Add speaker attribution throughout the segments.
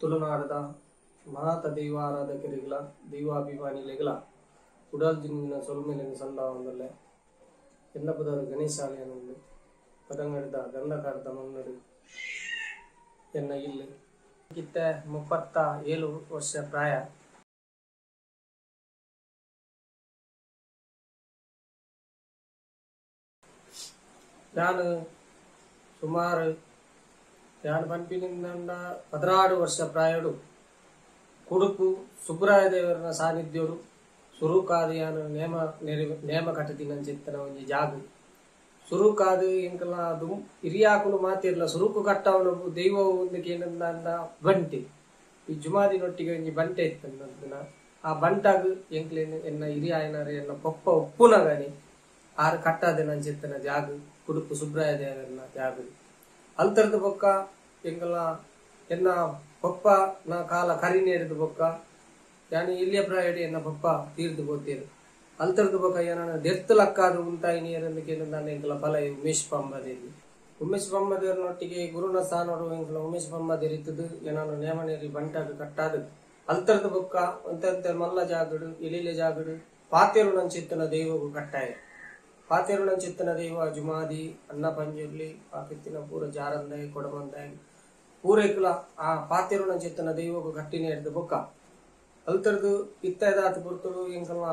Speaker 1: ತುಳುನಾಡದ ಮಹಾತ ದೈವಾರಾಧಕರಿಗಳ ದೈವಾಭಿಮಾನಿಗಳಿಗಳ ಉಡಾಲ್ಜಿನ ಸೊಲ್ಮೆಲಿನ ಸಂದಾವನದಲ್ಲೇ ಎನ್ನಪದವರು ಗಣೇಶಾಲಯನಲ್ಲಿ ಪದಂಗಡಿದ ಗಂಧಕಾರದ ಮನ್ನಡಿ ಎನ್ನ ಇಲ್ಲಿ ಕಿತ್ತ 37 ವರ್ಷ ಪ್ರಾಯ. ನಾನು ಸುಮಾರು ಪಂಪಿನಿಂದ 16 ವರ್ಷ ಪ್ರಾಯಡು ಕುಡುಪು ಸುಬ್ರಾಯ ದೇವರ ಸಾನ್ನಿಧ್ಯೋಡು ಸುರುಕಾದಿಯಾನ ನೇಮ ಕಟ್ಟದಿನ ಚಿತ್ತನ ಒಂಜಿ ಜಾಗ ಸುರುಕಾದು ಎಂಕಲ ಅದು ಹಿರಿಯಾಕುಲು ಮಾತಿರ್ಲ ಸುರುಕು ಕಟ್ಟವನು ದೈವ ಒಂದಕ್ಕೆ ಏನಂದ ಬಂಟೆ ಈ ಜುಮಾದಿನೊಟ್ಟಿಗೆ ಒಂಜಿ ಬಂಟೆ ಇತ್ತಂದಿನ ಆ ಬಂಟಾಗ ಎಂಕ್ಲೆ ಎನ್ನ ಹಿರಿಯಾಯನರ ಎನ್ನ ಪೊಪ್ಪ ಉಪ್ಪುನಗನಿ ಆರು ಕಟ್ಟದೆ ನನ್ನ ಚಿತ್ತನ ಜಾಗ ಕುಡುಪು ಸುಬ್ರಾಯ ದೇವರನ ಜಾಗ ಅಲ್ತರದ ಬೊಕ್ಕ ಎಂಕಲ ಎನ್ನ ಪೊಪ್ಪ ನಾ ಕಾಲ ಕರಿ ನೇರಿದ ಬೊಕ್ಕ ಯಾನಿ ಇಲ್ಲಿಯ ಪ್ರಾಯಡಿ ಎನ್ನ ಪೊಪ್ಪ ತೀರ್ದು ಬೋತೀರು ಅಲ್ತರದ ಬೊಕ್ಕ ಏನ ದೆರ್ತು ಲಕ್ಕಾದ್ರು ಉಂಟಾಯಿ ನೀರಂದಕ್ಕೆ ನಾನು ಎಂಕಲ ಫಲ ಉಮೇಶ್ ಪಂಬದೇರಿ ಉಮೇಶ್ ಪಂಬದೇವರನೊಟ್ಟಿಗೆ ಗುರುನ ಸ್ಥಾನರು ಎಂಕಲ ಉಮೇಶ್ ಪಂಬದೇರಿತ್ತದು ಏನಾನು ನೇಮನೇರಿ ಬಂಟಾಗ ಕಟ್ಟಾದ ಅಲ್ತರದ ಬೊಕ್ಕ ಅಂತ ಮಲ್ಲ ಜಾಗಡು ಇಳಿಲೆ ಜಾಗಡು ಪಾತೆರು ನನ್ನ ಚಿತ್ತನ ದೈವಗೂ ಕಟ್ಟಾಯ ಪಾತೆರು ನನ್ನ ಚಿತ್ತನ ದೈವ ಜುಮಾದಿ ಅನ್ನ ಪಂಜುರ್ಲಿ ಆ ಕಿತ್ತಿನ ಪೂರ ಜಾರಂದಾಯಿ ಕೊಡಮಂದಾಯಿ ಪೂರೈಕಲ ಆ ಪಾತೆರು ನನ್ನ ಚಿತ್ತನ ದೈವಗೂ ಕಟ್ಟಿನೇ ಹಿಡ್ದು ಬೊಕ್ಕ ಅಲ್ತರದು ಇತ್ತಾದ ಪುರ್ತರು ಎಂಕಲ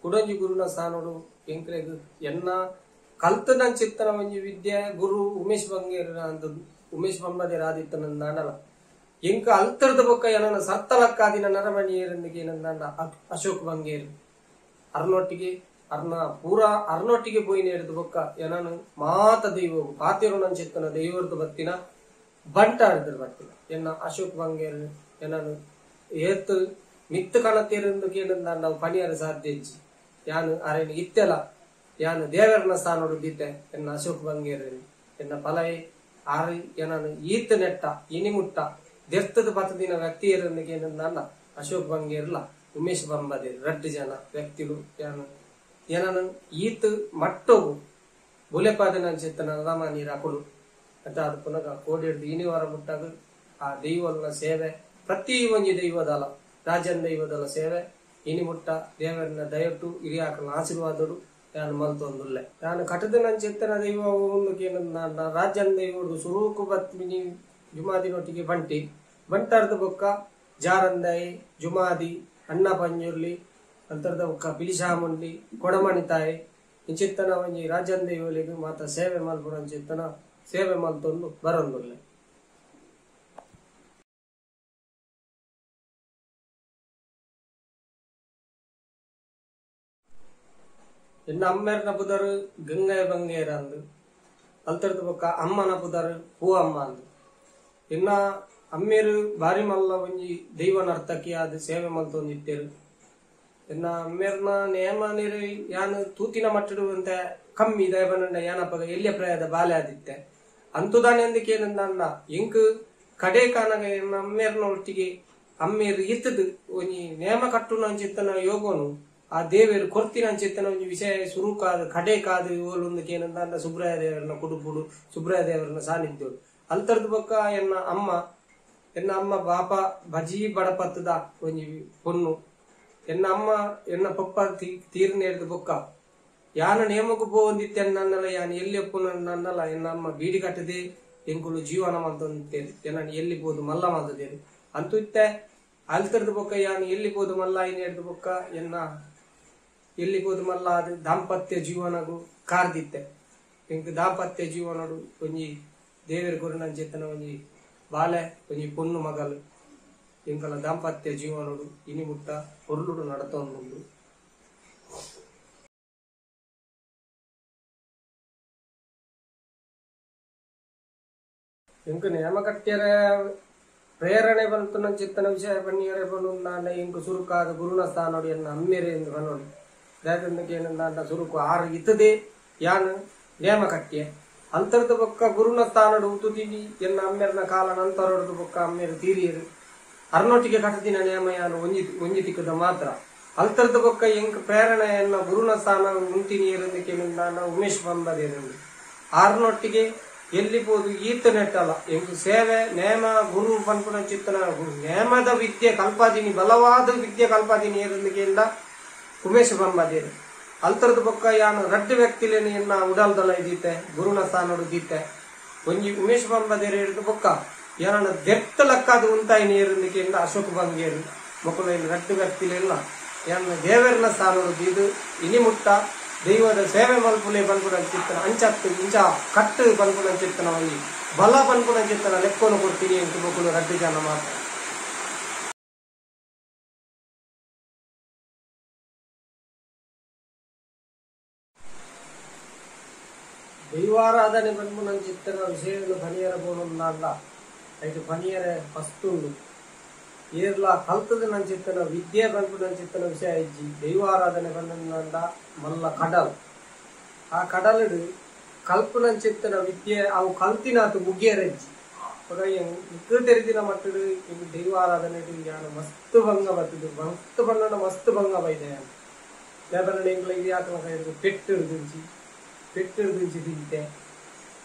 Speaker 1: ಕುಡಂಜಿ ಗುರುನ ಸ್ಥಾನೋಡು ಎಂಕ್ಲೆಗ್ ಎನ್ನ ಕಲ್ತ ನನ್ನ ಚಿತ್ತನ ಒಂಜಿ ವಿದ್ಯೆ ಗುರು ಉಮೇಶ್ ಬಂಗೇರ ಅಂತ ಉಮೇಶ್ ಬಂಬದೇರ ಆದಿತ್ತ ನಾನಲ್ಲ ಎಂಕ ಅಲ್ತರದ ಬೊಕ್ಕ ಏನನ್ನ ಸತ್ತಲಕ್ಕಾದಿನ ನರಮಣಿಯರೊಂದಿಗೆ ಏನಂದ ಅಶೋಕ್ ಬಂಗೇರ್ ಅರ್ನೊಟ್ಟಿಗೆ ಅರ್ನ ಪೂರ ಅರ್ನೊಟ್ಟಿಗೆ ಪೋಯಿನ ಹಿಡಿದು ಬೊಕ್ಕ ಏನನು ಮಾತ ದೈವ ಪಾತೆರು ನನ್ನ ಚಿತ್ತನ ದೈವರ್ದು ಬತ್ತಿನ ಬಂಟ ಹಿಡಿದ್ರು ಬರ್ತಿನ ಎನ್ನ ಅಶೋಕ್ ಬಂಗೇರ್ ಏನನು ಏತ್ ಮಿತ್ತು ಕಣತೀರಂದಕ್ಕೆ ಏನಂದ ನಾವು ಪಣಿಯರ ಸಾಧ್ಯ ಇಜ್ಜಿ ಯಾನು ಅರೇನು ಇತ್ತೆಲ ಯಾನು ದೇವರನ ಸ್ಥಾನ ಹೊಡೆದಿದ್ದೆ ಎನ್ನ ಅಶೋಕ್ ಬಂಗೇರ್ ಎನ್ನ ಫಲೈ ಆರಿ ಏನನು ಈತ ನೆಟ್ಟ ಇನಿಮುಟ್ಟ ದೆರ್ತದ ಪತದಿನ ವ್ಯಕ್ತಿಯರೊಂದಿಗೆ ಏನಂದ ಅಶೋಕ್ ಬಂಗೇರ್ಲ ಉಮೇಶ್ ಬಂಬದೆ 2 ಜನ ವ್ಯಕ್ತಿಗಳು ಏನನು ಈತ ಮಟ್ಟೋಗು ಬುಲೆಪಾದನ ಚಿತ್ತನ ರಾಮ ನೀರು ಹಾಕೊಡು ಅಂತ ಅದು ಪುನಃ ಕೋಡಿ ಹಿಡಿದು ಇನಿವಾರ ಮುಟ್ಟಾಗ ಆ ದೈವನ ಸೇವೆ ಪ್ರತಿ ಒಂಜಿ ದೈವದಲ್ಲ ರಾಜನ್ ದೈವದಲ್ಲ ಸೇವೆ ಇನಿ ಮುಟ್ಟ ದೇವರನ್ನ ದಯಟ್ಟು ಹಿರಿಯಾಕನ ಆಶೀರ್ವಾದಡು ನಾನು ಮಲ್ತೊಂದುಲ್ಲೆ ನಾನು ಕಟದ ನನ್ನ ಚಿತ್ತನ ದೈವ ಒಂದು ರಾಜನ್ ದೈವಡು ಸುರೂಕು ಬತ್ಮಿನಿ ಜುಮಾದಿನೊಟ್ಟಿಗೆ ಬಂಟಿ ಬಂಟಾರ್ದ ಬೊಕ್ಕ ಜಾರಂದಾಯಿ ಜುಮಾದಿ ಅಣ್ಣ ಪಂಜುರ್ಲಿ ಅಂತರದ ಬೊಕ್ಕ ಪಿಲಿಶಾಮುಂಡಿ ಕೊಡಮಣಿತಾಯಿ ಇಂಚಿತ್ತನ ಒಂಜಿ ರಾಜನ್ ದೈವಲಿಗೆ ಮಾತ ಸೇವೆ ಮಲ್ಪುರ ಚಿತ್ತನ ಸೇವೆ ಮಲ್ತೊಂದು ಬರೊಂದುಲ್ಲೆ. ಎನ್ನ ಅಮ್ಮೆರ್ನ ಪುದರು ಗಂಗಾಯ ಬಂಗೇರ ಅಂದು ಅಲ್ತರದ ಬೊಕ್ಕ ಅಮ್ಮನ ಪುದರು ಹೂ ಅಮ್ಮ ಅಂದು ಎನ್ನ ಅಮ್ಮೇರು ಬಾರಿ ಮಲ್ಲ ಒಂಜಿ ದೈವ ನರ್ತಕಿ ಆದ ಸೇವೆ ಮಲ್ತೊಂದಿತ್ತೇರು ಎನ್ನ ಅಮ್ಮೇರ್ನ ನೇಮ ನೀರು ಯಾನು ತೂತಿನ ಮಟ್ಟಡು ಅಂತ ಕಮ್ಮಿ ದಯಬನಂಡ ಯಾನಪ್ಪ ಎಲ್ಲಿಯ ಪ್ರಾಯದ ಬಾಲೆ ಆದಿತ್ತೆ ಅಂತುದಾನೆ ಅಂದಕ್ಕೆ ಏನಂದ ಎಂಕ್ ಕಡೆ ಕಾನಾಗ ಎನ್ನ ಅಮ್ಮೇರ್ನ ಒಟ್ಟಿಗೆ ಅಮ್ಮೇರು ಇತ್ತದು ಒಂಜಿ ನೇಮ ಕಟ್ಟು ನಂಚಿತ್ತನ ಯೋಗನು ಆ ದೇವರು ಕೊರ್ತಿನ ಅಂಚಿತ್ತನ ಒಂಜಿ ವಿಷಯ ಸುರುಕಾದ ಕಡೆ ಕಾದು ಓಲೊಂದಕ್ಕೆ ಏನಂದ ಸುಬ್ರಾಯ ದೇವರನ್ನ ಕುಡುಪುಡು ಸುಬ್ರಾಯ ದೇವರನ್ನ ಸಾನ್ನಿಧ್ಯೋಡು ಅಲ್ತರದ ಬೊಕ್ಕ ಎನ್ನ ಅಮ್ಮ ಬಾಪ ಬಜಿ ಬಡಪತ್ತದ ಒಂಜಿ ಪೊನ್ನು ಎನ್ನ ಅಮ್ಮ ಎನ್ನ ಪಪ್ಪ ತೀರ್ನ ಹಿಡಿದು ಬೊಕ್ಕ ಯಾನ ನೇಮకు ಪೋಂದಿತ್ತೆ ನನ್ನಲ್ಲ ಯಾನ್ ಎಲ್ಲಿ ಒಪ್ಪು ನನ್ನಲ್ಲ ಎನ್ನ ಅಮ್ಮ ಬೀಡಿ ಕಟ್ಟದೆ ಎಂಕುಲು ಜೀವನ ಮಂತೇರಿ ಎನ್ನ ಎಲ್ಲಿ ಬೋದು ಮಲ್ಲ ಮಂತದೇರಿ ಅಂತೂ ಇತ್ತೆ ಅಲ್ತರದ ಬೊಕ್ಕ ಯಾನ್ ಎಲ್ಲಿ ಬೋದು ಮಲ್ಲ ಇನ್ ಹಿಡಿದು ಬೊಕ್ಕ ಎನ್ನ ಎಲ್ಲಿ ಬೋದು ಮಲ್ಲ ಅದು ದಾಂಪತ್ಯ ಜೀವನಗೂ ಕಾರ್ದಿತ್ತೆ ಎಂಕ್ ದಾಂಪತ್ಯ ಜೀವನಡು ಒಂಜಿ ದೇವರ ಗುರುನ ಚೇತನ ಒಂಜಿ ಬಾಲೆ ಒಂಜಿ ಪೊನ್ನು ಮಗಲು ಎಂಕಲ ದಾಂಪತ್ಯ ಜೀವನಡು ಇನಿ ಮುಟ್ಟ ಹೊರ್ಲುಡು ನಡತೊಂದು ಎಂಕ ನೇಮ ಕಟ್ಟಿಯರ ಪ್ರೇರಣೆ ಬಂತು ನನ್ನ ಚಿತ್ತನ ವಿಷಯ ಬನ್ನಿಯರೆ ಬಂದು ನಾನು ಎಂಕು ಸುರುಕಾದ ಗುರುನ ಸ್ಥಾನೋಡು ಎನ್ನ ಅಮ್ಮೆರೆ ಎಂದು ಬನ್ನೋಡು ಯಾಕಂದಕ್ಕೆ ಏನಂದ ಸುರುಕು ಆರು ಇತ್ತದೇ ಯಾನು ನೇಮ ಕಟ್ಟಿಯೆ ಅಂತರದ ಬೊಕ್ಕ ಗುರುನ ಸ್ಥಾನಡು ತುದಿವಿ ಎನ್ನ ಅಮ್ಮೆರ್ನ ಕಾಲ ನಂತರ ಹೊಡೆದು ಬೊಕ್ಕ ಅಮ್ಮೆರು ತೀರಿಯರು ಅರ್ನೊಟ್ಟಿಗೆ ಕಟ್ಟದಿನ ನೇಮ ಯಾನು ಒಂಜಿ ತಿಕ್ಕದ ಮಾತ್ರ ಅಲ್ತರದ ಬೊಕ್ಕ ಎಂಕ್ ಪ್ರೇರಣೆ ಎನ್ನ ಗುರುನ ಸ್ಥಾನ ಮುಂತಿನಿಯರೊಂದಿಗೆ ನಾನು ಉಮೇಶ್ ಬಂಬದೇರು ಆರ್ನೊಟ್ಟಿಗೆ ಎಲ್ಲಿಬೋದು ಈತ ನೆಟ್ಟಲ್ಲ ಎಂಕು ಸೇವೆ ನೇಮ ಗುರು ಪನ್ಪುನ ಚಿತ್ತನ ನೇಮದ ವಿದ್ಯೆ ಕಲ್ಪಾದಿನಿ ಬಲವಾದ ವಿದ್ಯೆ ಕಲ್ಪಾದಿನಿ ಏರಲಿಗೆಯಿಂದ ಉಮೇಶ್ ಬಂಬಾದೇರು ಅಲ್ತರದ ಪಕ್ಕ ಯಾನು ರಡ್ಡು ವ್ಯಕ್ತಿಲೇನು ಎನ್ನ ಉಡಲ್ದಲ್ಲ ಇದೀತೆ ಗುರುನ ಸ್ಥಾನಡು ದೀತೆ ಒಂಜಿ ಉಮೇಶ್ ಬಂಬಾದೇರು ಹೇಳಿದ ಪಕ್ಕ ಯಾನ ದೆತ್ತ ಲಕ್ಕಾದ ಉಂತಾಯಿನಿ ಏರಲಿಗೆಯಿಂದ ಅಶೋಕ್ ಬಂಗೇರು ಮಕ್ಕಳು ರಡ್ಡು ವ್ಯಕ್ತಿಲೆಲ್ಲ ಯಾನ ದೇವರನ ಸ್ಥಾನಡು ದೀದು ಇನಿ ಮುಟ್ಟ ದೈವದ ಸೇವೆ ಮಲ್ಪುಲೆ ಬನ್ಪುನ ಚಿತ್ತನ ಅಂಚತ್ತು ಇಂಚ ಕಟ್ಟು ಬನ್ಪುನ ಚಿತ್ತನ ಒಂಜಿ ಬಲ ಬನ್ಪುನ ಚಿತ್ತನ ಲೆಕ್ಕನು ಕೊಡ್ತೀನಿ ಅಂತ ಮಕ್ಕಳು ರಡ್ಡು ಜನ ಮಾತ್ರ ದೈವಾರಾಧನೆ ಬನ್ಪುನ ಚಿತ್ತನ ವಿಷಯಗಳು ಪನಿಯರ ಬೋನಲ್ಲ ಐದು ಪನಿಯರ ಫಸ್ಟುಂಡು ಏರ್ಲ ಕಲ್ತದ ನನ್ನ ಚಿತ್ತನ ವಿದ್ಯೆ ಬನ್ಪುನ ಚಿತ್ತನ ವಿಷಯ ಇಜ್ಜಿ ದೈವಾರಾಧನೆ ಬಂದ ಮಲ್ಲ ಕಡಲ್ ಆ ಕಡಲಡು ಕಲ್ಪನ ಚಿತ್ತನ ವಿದ್ಯೆ ಅವು ಕಲ್ತಿನಾತು ಮುಗಿಯರಜ್ಜಿ ಇಕ್ಕ ತೆರೆದಿನ ಮಟ್ಟಡು ಇನ್ನು ದೈವಾರಾಧನೆ ಮಸ್ತ್ ಭಂಗ ಬರ್ತದೆ ಮಸ್ತ್ ಬಣ್ಣ ಮಸ್ತ್ ಭಂಗ ಬೈದೆ ಲೇಬರ್ ಎಂಗ್ಳಿಗೆ ಯಾಕೆ ಪೆಟ್ಟಿಡ್ದು ತಿಂತೆ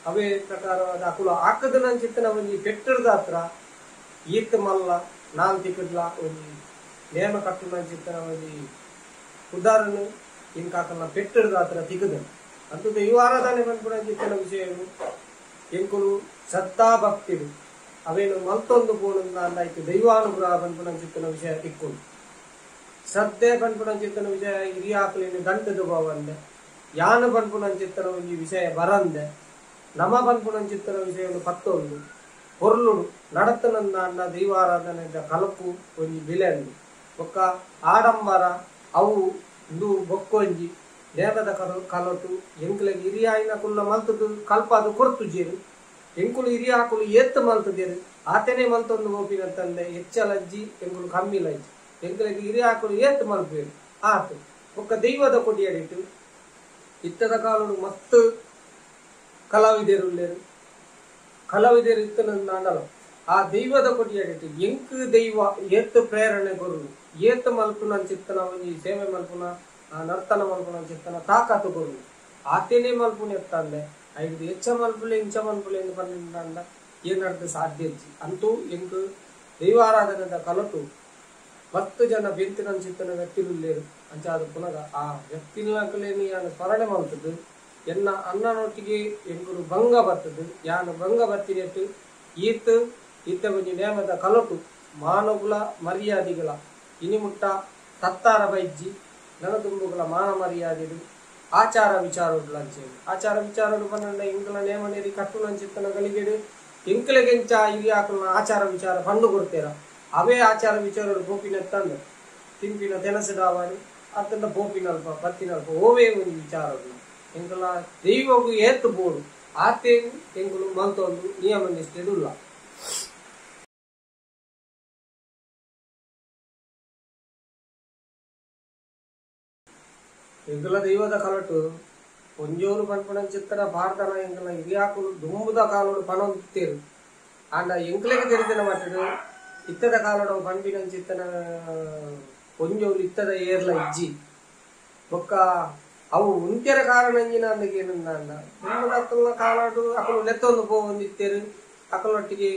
Speaker 1: ಅವೇ ಪ್ರಕಾರವಾದ ಅಕುಲ ಹಾಕದ ನನ್ನ ಚಿತ್ತನ ಒಂಜಿ ಪೆಟ್ಟಿಡ್ದ ಹತ್ರ ಈತ್ ಮಲ್ಲ ನಾಲ್ ತಿಕ್ಕಡ್ಲ ಒಂಜಿ ನೇಮ ಕಟ್ಟು ನನ್ನ ಚಿತ್ತನ ಒಂಜಿ ಉದಾಹರಣೆ ಇಂಕಾಕಲ್ನ ಪೆಟ್ಟಿಡ್ದ ಹತ್ರ ತಿಕ್ಕದ ಅದು ದೈವಾರಾಧನೆ ಬಂದ್ಬಿಡ ಚಿತ್ತನ ವಿಷಯಗಳು ಎಂಕುಲು ಶ್ರದ್ಧಾ ಭಕ್ತಿರು ಅವೇನು ಮಲ್ತೊಂದು ಪೋಣಂದ ಅಂದಾಯ್ತು ದೈವಾನುಗ್ರಹ ಬಂದ್ಬಿಡ ಚಿತ್ತನ ವಿಷಯ ತಿಕ್ಕೊಂಡು ಶ್ರದ್ಧೆ ಬಂದ್ಬಿಡ ಚಿತ್ತನ ವಿಷಯ ಹಿರಿಯಾಕಲಿನ ಗಂಟದ ಬಾವಂದೆ ಯಾನ ಬಂದ್ಬಿಡ ಚಿತ್ತನ ಒಂಜಿ ವಿಷಯ ಬರಂದೆ ನಮ ಬಂದ್ಬಿಡ ಚಿತ್ತನ ವಿಷಯಗಳು ಪತ್ತೊಂದು ಹೊರ್ಲುಡು ನಡತನಂದ ಅಂಡ ದೈವಾರಾಧನೆ ಕಲಪು ಒಂಜಿ ಬಿಲೆಂದು ಒಕ್ಕ ಆಡಂಬರ ಅವು ಇದು ಬೊಕ್ಕೊಂಜಿ ನೇಮದ ಕಲಟು ಎಂಕುಲೆಗೆ ಹಿರಿಯಾಯಿನ ಕುಲ್ಲ ಮಲ್ತದು ಕಲ್ಪಾದು ಕೊರ್ತು ಜೇರು ಎಂಕುಲು ಹಿರಿಯಾಕುಲು ಏತ್ತು ಮಲ್ತದೇರು ಆತನೇ ಮಲ್ತೊಂದು ಗೋಪಿನಂತಂದೆ ಹೆಚ್ಚಲಜ್ಜಿ ಎಂಕುಲು ಕಮ್ಮಿಲಜ್ಜಿ ಎಂಕುಲೆಗೆ ಹಿರಿಯಾಕುಲು ಏತ್ತು ಮಲ್ಪೇರು ಆತು ಒಕ್ಕ ದೈವದ ಕೊಡಿಯಡಿಟ್ಟು ಇತ್ತದ ಕಾಲಡು ಮಸ್ತ್ ಕಲಾವಿದರು ಇತ್ತನಂದ ಅಂಡಲ ಆ ದೈವದ ಕೊಡಿಯಡಿಟ್ಟು ಎಂಕ್ ದೈವ ಏತ್ತು ಪ್ರೇರಣೆ ಕೊರು ಏತ್ತು ಮಲ್ಪುನ ಚಿತ್ತನ ಒಂಜಿ ಸೇವೆ ಮಲ್ಪುನ ಆ ನರ್ತನ ಮಲ್ಪುನ ಚಿತ್ತನ ತಾಕತ್ತು ಕೊರು ಆತೇನೆ ಮಲ್ಪುನ ಎತ್ತಂದೆ ಐದು ಹೆಚ್ಚ ಮಲ್ಪುಲೆ ಇಂಚ ಮಲ್ಪುಲೆ ಎಂದು ಬಂದ ಏನರ್ಥ ಸಾಧ್ಯ ಅಂತೂ ಎಂಕ್ ದೈವಾರಾಧನೆದ ಕಲಟು 10 ಜನ ಬೆಂತಿನ ಚಿತ್ತನ ವ್ಯಕ್ತಿಲೇರು ಅಂಚಾದ ಪುನಗ ಆ ವ್ಯಕ್ತಿಲೇನಿ ಯಾನು ಸ್ಮರಣೆ ಮಾಡ್ತದ್ದು ಎನ್ನ ಅನ್ನನೊಟ್ಟಿಗೆ ಎಂಕುಲು ಭಂಗ ಬರ್ತದ್ದು ಯಾನು ಭಂಗ ಬರ್ತಿನೆಟ್ಟು ಈತ ಒಂಜಿ ನೇಮದ ಕಲಟು ಮಾನವುಗಳ ಮರ್ಯಾದೆಗಳ ಇನಿಮುಟ್ಟ ತತ್ತಾರ ಬೈಜ್ಜಿ ನನದುಂಬುಗಳ ಮಾನ ಮರ್ಯಾದೆಗಳು ಆಚಾರ ವಿಚಾರಗಳು ಅಂಚೇದು ಆಚಾರ ವಿಚಾರಗಳು ಬಂದ ಇಂಕಲ ನೇಮನೇರಿ ಕಟ್ಟುನ ಚಿತ್ತನ ಗಳಿಗೆಡು ಎಂಕಲೆಗೆಂಚ ಹಿರಿಯಾಕಲ್ನ ಆಚಾರ ವಿಚಾರ ಪಂಡು ಕೊಡ್ತೇರ ಅವೇ ಆಚಾರ ವಿಚಾರಗಳು ಬೋಪಿನ ತಂದು ತಿಂಪಿನ ತೆನಸಿಡಾವಣಿ ಅತ್ತಂದ ಬೋಪಿನಲ್ಪ ಬತ್ತಿನಲ್ಪ ಓವೇ ಒಂದು ವಿಚಾರಗಳು ಎಂಕಲ ದೈವಗೂ ಏತ್ತು ಬೋಡು ಆತೇ ಎಂಕುಲು ಮಲ್ತೊಂದು ನಿಯಮ ನಿಷ್ಠೆದುಲ್ಲ ಎಂಕಲ ದೈವದ ಕಲಟು ಒಂಜೋರು ಪನ್ಪನ ಚಿತ್ತರ ಭಾರತನ ಎಂಕಲ ಹಿರಿಯಾಕುಲು ದುಂಬುದ ಕಾಲೋಡು ಪಣೊಂದುತ್ತೇರು ಆಂಡ ಎಂಕಲೆಗೆ ತೆರೆದಿನ ಮಟ್ಟಡು ಇತ್ತದ ಕಾಲೋಡು ಪನ್ಪಿನ ಚಿತ್ತನ ಒಂಜೋರು ಇತ್ತದ ಏರ್ಲ ಇಜ್ಜಿ ಬೊಕ್ಕ ಅವು ಉಂತ್ಯರ ಕಾರಣ ಅಂಜಿನ ಅಂದಕ್ಕೆ ಏನಂದ ಅಂಡ ದುಂಬುದ ಕಾಲಾಡು ಅಕಲು ಲೆತ್ತೊಂದು ಪೋವೊಂದಿತ್ತೇರು ಅಕಲೊಟ್ಟಿಗೆ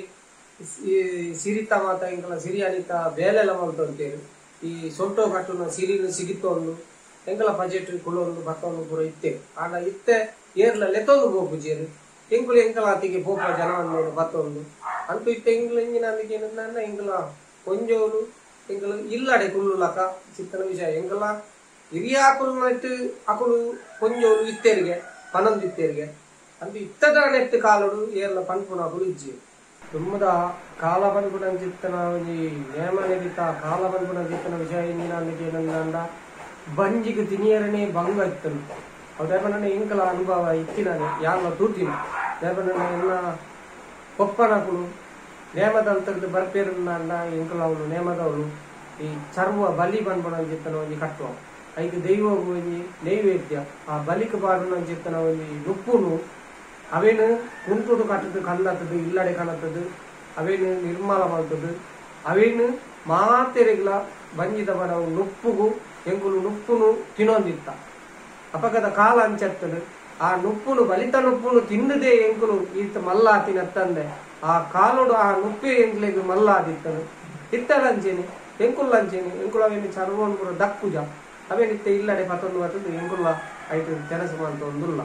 Speaker 1: ಸಿರಿತ ಮಾತ ಎಂಕಲ ಸಿರಿ ಅನಿತ ಬೇಲೆಲ್ಲ ಮಲ್ತೊಂತೇರು ಈ ಸೊಂಟೋ ಕಟ್ಟುನ ಸಿರಿನು ಸಿಗಿತ್ತೊಂದು ಎಂಕಲ ಬಜೆಟ್ ಕುಳೊಂದು ಬತ್ತೊಂದು ಪೂರ ಇತ್ತೇರು ಆಂಡ ಇತ್ತೆ ಏರ್ಲ ಲೆತ್ತೊಂದು ಪೋಪುಜೇರು ಎಂಕುಲು ಎಂಕಲ ಅತಿಗೆ ಪೋಪ ಜನವನ್ನ ಬತ್ತೊಂದು ಅಂತೂ ಇತ್ತ ಎಂಕಲ ಎಂಜಿನ ಅಂದಕ್ಕೆ ಏನಂದ ಎಂಕಲ ಕೊಂಜೋರು ಎಂಕಲ ಇಲ್ಲಡೆ ಕುಳ್ಳುಲಕ ಚಿತ್ತನ ವಿಷಯ ಎಂಕಲ ಹಿರಿಯಾಕುಲು ನೆಟ್ಟು ಅಕುಲು ಕೊಂಜೋರು ಇತ್ತೇರಿಗೆ ಪನಂದಿತ್ತೇರಿಗೆ ಅಂತೂ ಇತ್ತದ ನೆಟ್ಟು ಕಾಲಡು ಏರ್ಲ ಪನ್ಪುನ ಅಕುಲು ಇಜ್ಜಿ ತುಂಬದ ಕಾಲ ಪನ್ಪುನ ಚಿತ್ತನ ಒಂಜಿ ನೇಮ ನಿರಿತ ಕಾಲ ಪನ್ಪುನ ಚಿತ್ತನ ವಿಷಯ ಎಂಜಿನ ಅಂದಕ್ಕೆ ಏನಂದ ಬಂಜಿಗೆ ತಿನಿಯರನೇ ಭಂಗ ಇತ್ತನು ಅದೇಪನ ಎಂಕಲ ಅನುಭವ ಇತ್ತಿನಾನೆ ಯಾರ ತೂತಿನ ದೇಪನ ಎಲ್ಲ ಕೊಪ್ಪನಕುಲು ನೇಮದಂತದ್ದು ಬರ್ಪೇರನ್ನ ಎಂಕಲ ಅವಳು ನೇಮದವಳು ಈ ಚರ್ವ ಬಲಿ ಬಂದ್ಬಣ ಚಿತ್ತನ ಒಂಜಿ ಕಟ್ಟುವ ಐದು ದೈವ ಒಂಜಿ ನೈವೇದ್ಯ ಆ ಬಲಿಕ ಬಾಡುನ ಚಿತ್ತನ ಒಂಜಿ ನುಪ್ಪುನು ಅವೇನು ಕುಂಟುಡು ಕಟ್ಟದು ಕನ್ನತ್ತದು ಇಲ್ಲಡೆ ಕನ್ನತ್ತದು ಅವೇನು ನಿರ್ಮಲ ಮಾಡ್ತದು ಅವೇನು ಮಾತೆರೆಗ್ಲ ಬಂಜಿದ ಬಡವು ನುಪ್ಪುಗು ಎಂಕುಲು ನುಪ್ಪುನು ತಿನ್ನೊಂದಿತ್ತ ಅಪಗದ ಕಾಲ ಅಂಚತ್ತದು ఆ నుప్పును బలిత నుప్పును తిండుదే ఎంకులు ఈత మళ్ళా తినత్తందే ఆ కాలుడు ఆ నుప్పి ఎంకులకు మళ్ళా తిత్తడు తిత్తలంచేని ఎంకుల్లంచేని ఎంకులవన్నీ చర్వను కూడా దక్కుజ అవే నిత్య ఇల్లడే పతొందు పడుతుంది ఎంకుల అయితే తెనసమంతో దుల్ల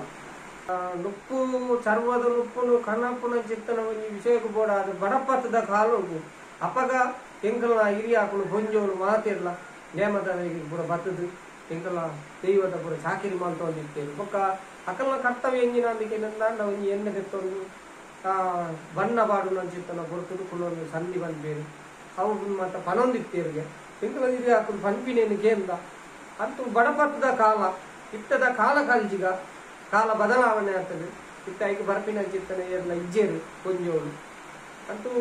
Speaker 1: నుప్పు చర్వದ నుప్పును కన్నప్పున చిత్తన విషయకు కూడా ಅದು ಬಡಪತ್ತದ ಕಾಲುಗು ಅಪಗ ಎಂಕಲ ಹಿರಿಯಾಕುಲು ಹೊಂಜೋಲು ಮಾತೆರ್ಲ ನೇಮದವರಿಗೆ ಕೂಡ ಬತ್ತದು ಎಂಕಲ ದೈವದ ಕೂಡ ಚಾಕಿರಿ ಮಾಡ್ತೊಂದಿರ್ತೇವೆ ಬೊಕ್ಕ ಅಕಲ್ನ ಕರ್ತವ್ಯ ಎಂಜಿನಂದಿಕೆ ನಂದ ಒಂಜಿ ಎಣ್ಣೆ ತೆತ್ತೊಂದು ಬಣ್ಣ ಬಾಡು ನಂಚಿತ್ತನ ಗೊತ್ತದು ಕುಲ್ಲೊಂದು ಸಂಧಿ ಬಂದ್ಬೇರು ಅವು ಮತ್ತೆ ಪನೊಂದಿತ್ತೇರಿಗೆ ಎಂಕಲ ಹಿರಿಯಾಕುಲು ಪಂಪಿನೇನು ಕೇಂದ್ರ ಅಂತೂ ಬಡಪತ್ತದ ಕಾಲ ಇತ್ತದ ಕಾಲ ಕಲ್ಜಿಗ ಕಾಲ ಬದಲಾವಣೆ ಆಗ್ತದೆ ಇತ್ತ ಈಗ ಬರ್ಪಿನ ಚಿತ್ತನೆ ಎಲ್ಲ ಇಜ್ಜೇರು ಕೊಂಜೋಳು ಅಂತೂ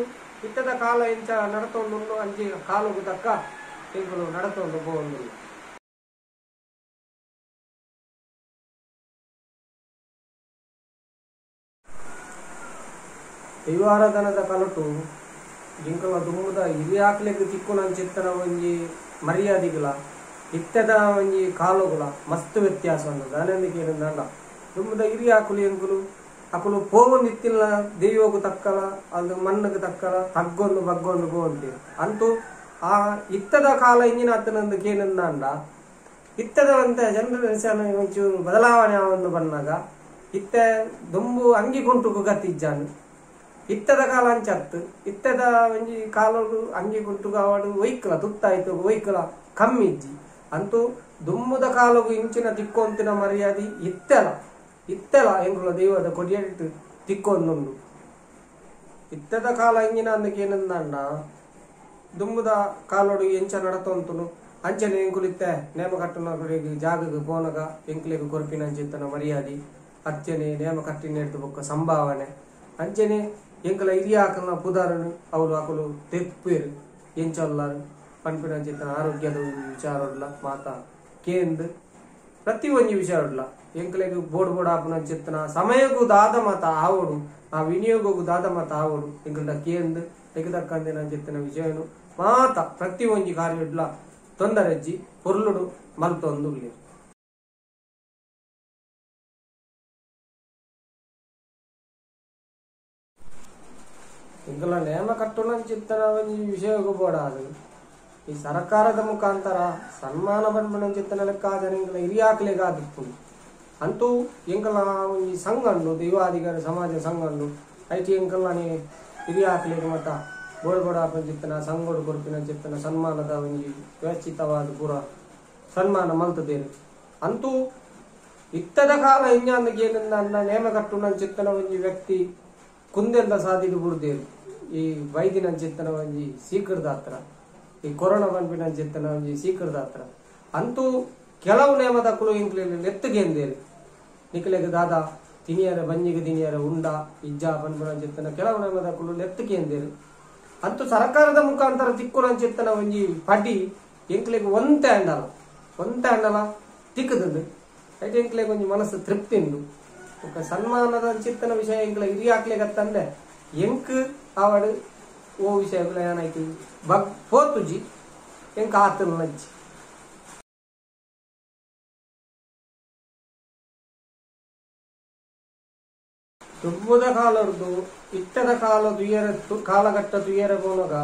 Speaker 1: ಇತ್ತದ ಕಾಲ ಎಂಚ ನಡತೊಂಡು ಅಂಚೆ ಕಾಲುಗು ತಕ್ಕ ಎಂಕುಲು ನಡತೊಂಡು ಬೋಂದು ದೈವಾರಾಧನದ ಕಲಟು ಜಿಂಕಲ ದುಮ್ಮದ ಹಿರಿಯಾಕ್ಲೆಗ್ ತಿಕ್ಕುನಂಚಿತ್ತನ ಒಂಜಿ ಮರ್ಯಾದಿಗಳ ಇತ್ತದ ಒಂಜಿ ಕಾಲುಗಳ ಮಸ್ತ್ ವ್ಯತ್ಯಾಸ ಉಂಟು ದಾನಂದಿಕೆ ದಂಡ ದುಮ್ಮದ ಹಿರಿಯಾಕುಲು ಎಂಕುಲು ಅಕುಲು ಪೋವೊಂದಿತ್ತಿಲ್ಲ ದೈವಗೂ ತಕ್ಕಲ ಅದು ಮಣ್ಣಗೆ ತಕ್ಕಲ ತಗ್ಗೊಂಡು ಬಗ್ಗೊಂಡು ಬೋಂತೀರು ಅಂತೂ ಆ ಇತ್ತದ ಕಾಲ ಇಂಜಿನ ಹತ್ತನಂದಕ್ಕೆ ಏನಂದ ಇತ್ತದ ಅಂತ ಜನರ ಒಂಚೂರು ಬದಲಾವಣೆ ಒಂದು ಬಂದಾಗ ಇತ್ತ ದುಂಬು ಅಂಗಿ ಗುಂಟುಕು ಗತ್ತಿಜ್ಜಾನು ಇತ್ತದ ಕಾಲ ಅಂಚತ್ತು ಇತ್ತದ ಒಂಜಿ ಕಾಲಡು ಅಂಗಿ ಗುಂಟುಗ ಅವಡು ಒಯ್ಕಲ ತುತ್ತಾಯ್ತು ಒಯ್ಕಲ ಕಮ್ಮಿ ಇಜ್ಜಿ ಅಂತೂ ದುಮ್ಮದ ಕಾಲಗೂ ಇಂಚಿನ ತಿಕ್ಕೊಂತಿನ ಮರ್ಯಾದೆ ಇತ್ತಲ ಎಂಕುಲ ದೈವದ ಕೊಡಿಯಟ್ಟು ತಿಕ್ಕೊಂದುಂಡು ಇತ್ತದ ಕಾಲ ಇಂಜಿನ ಅಂದಕ್ಕೆ ಏನಂದ ದುಮ್ಮದ ಕಾಲೋಡು ಎಂಚ ನಡತೊಂತುನು ಅಂಚನೆ ಎಂಕುಲಿತ್ತೆ ನೇಮ ಕಟ್ಟನ ಜಾಗಕ್ಕೆ ಪೋನಗ ಎಂಕ್ಲೆಗೆ ಕೊರ್ಪಿನ ಅಂಚಿತ್ತನ ಮರ್ಯಾದೆ ಅರ್ಚನೆ ನೇಮ ಕಟ್ಟಿನ ಎಡ್ದು ಬೊಕ್ಕ ಸಂಭಾವನೆ ಅಂಚನೆ ಎಂಕಲ ಹಿರಿಯಾಕಲ್ನ ಪುದಾರನು ಅವಳು ಆಕಲು ತೆಪ್ಪೇರು ಎಂಚಲ್ಲಾರು ಪಂಪಿನ ಅಂಚಿತ್ತನ ಆರೋಗ್ಯದ ವಿಚಾರಡ್ಲ ಮಾತಾ ಕೇಂದ್ ಪ್ರತಿ ಒಂಜಿ ವಿಚಾರಡ್ಲ ಎಂಕಲೆಗೆ ಬೋಡ್ ಆಪನ ಚಿತ್ತನ ಸಮಯಕ್ಕೂ ದಾದ ಮತ ಆವಡು ಆ ವಿನಿಯೋಗಕ್ಕೂ ದಾದ ಮತ ಆವಡು ಎಂಕಲ್ಡ ಕೇಂದ್ ತೆಗೆದಕ್ಕಂದಿನ ಚಿತ್ತನ ವಿಷಯನು ಮಾತ ಪ್ರತಿ ಒಂಜಿ ಕಾರ್ಯಡ್ಲ ತೊಂದರೆಜ್ಜಿ ಪೊರ್ಲುಡು ಮಲ್ತೊಂದು ಎಂಕಲ ನೇಮ ಕಟ್ಟುನ ಚಿತ್ತನ ಒಂಜಿ ವಿಷಯಕ್ಕೂ ಬೋಡಾದು ಈ ಸರ್ಕಾರದ ಮುಖಾಂತರ ಸನ್ಮಾನ ಪಂಪಿನ ಚಿತ್ತನ ಲೆಕ್ಕಾದರೆ ಎಂಕಲ ಹಿರಿಯಾಕ್ಲೆಗಾದಿತ್ತು ಅಂತೂ ಎಂಕಲ ಒಂಜಿ ಸಂಘಂಡು ದೈವಾಧಿಕಾರಿ ಸಮಾಜ ಸಂಘಂಡು ಐಟಿ ಎಂಕಲ್ಲಾನಿ ಹಿರಿಯಾಕ್ಲೆಗ್ ಮತ್ತ ಬೋಡ್ ಆಪನ ಚಿತ್ತನ ಸಂಘಡು ಕೊರ್ಪಿನ ಚಿತ್ತನ ಸನ್ಮಾನದ ಒಂಜಿ ವ್ಯವಸ್ಥಿತವಾದ ಪೂರ ಸನ್ಮಾನ ಮಲ್ತದೇರು ಅಂತೂ ಇತ್ತದ ಕಾಲ ಇಂಜಾಂದಕ್ಕೆ ಏನಂದ ನೇಮ ಕಟ್ಟುನ ಚಿತ್ತನ ಒಂಜಿ ವ್ಯಕ್ತಿ ಕುಂದೆಲ್ಲ ಸಾಧಿದು ಬಿಡ್ದೇರು ಈ ವೈದ್ಯನ ಚಿತ್ತನ ಒಂಜಿ ಸೀಕರದ ಹತ್ರ ಈ ಕೊರೋನಾ ಪಂಪಿನ ಚಿತ್ತನ ಒಂಜಿ ಸೀಕರದ ಹತ್ರ ಅಂತೂ ಕೆಲವು ನೇಮದಕ್ಕಲು ಇಂಕ್ಲೆಲ್ಲ ನೆತ್ತಗೆಂದೇರು ನಿಖಲೆಗೆ ದಾದ ತಿನಿಯರ ಬಂಜಿಗೆ ತಿನಿಯರ ಉಂಡ ಇಜ್ಜ ಪಂಪಿನ ಚಿತ್ತನ ಕೆಲವು ನೇಮದಕ್ಕಲು ನೆತ್ತಗೆಂದೇರು ಅಂತೂ ಸರ್ಕಾರದ ಮುಖಾಂತರ ತಿಕ್ಕುನ ಚಿತ್ತನ ಒಂಜಿ ಪಡಿ ಎಂಕ್ಲೆಗೆ ಒಂತೆ ಅಂಡಲ ತಿಕ್ಕದುಂಡು అయితే ఇంకలే కొంచెం మనసు తృప్తి ఉండు ఒక సన్మానದ ಚಿತ್ತನ ವಿಷಯ ಇಂಕಲ ಹಿರಿಯಾಕ್ಲೆಗತ್ತಂದೆ ಎಂಕ್ ಆವಡು ಓ ವಿಷಯಗಳು ಏನಾಯ್ತು ಪೋತುಜಿ ಎಂಕ್ ಆತನ ನಜ್ಜಿ ದುಬ್ಬದ ಕಾಲದ್ದು ಇತ್ತದ ಕಾಲ ತುಯ್ಯರ ಕಾಲಘಟ್ಟ ತುಯ್ಯರ ಬೋನಗ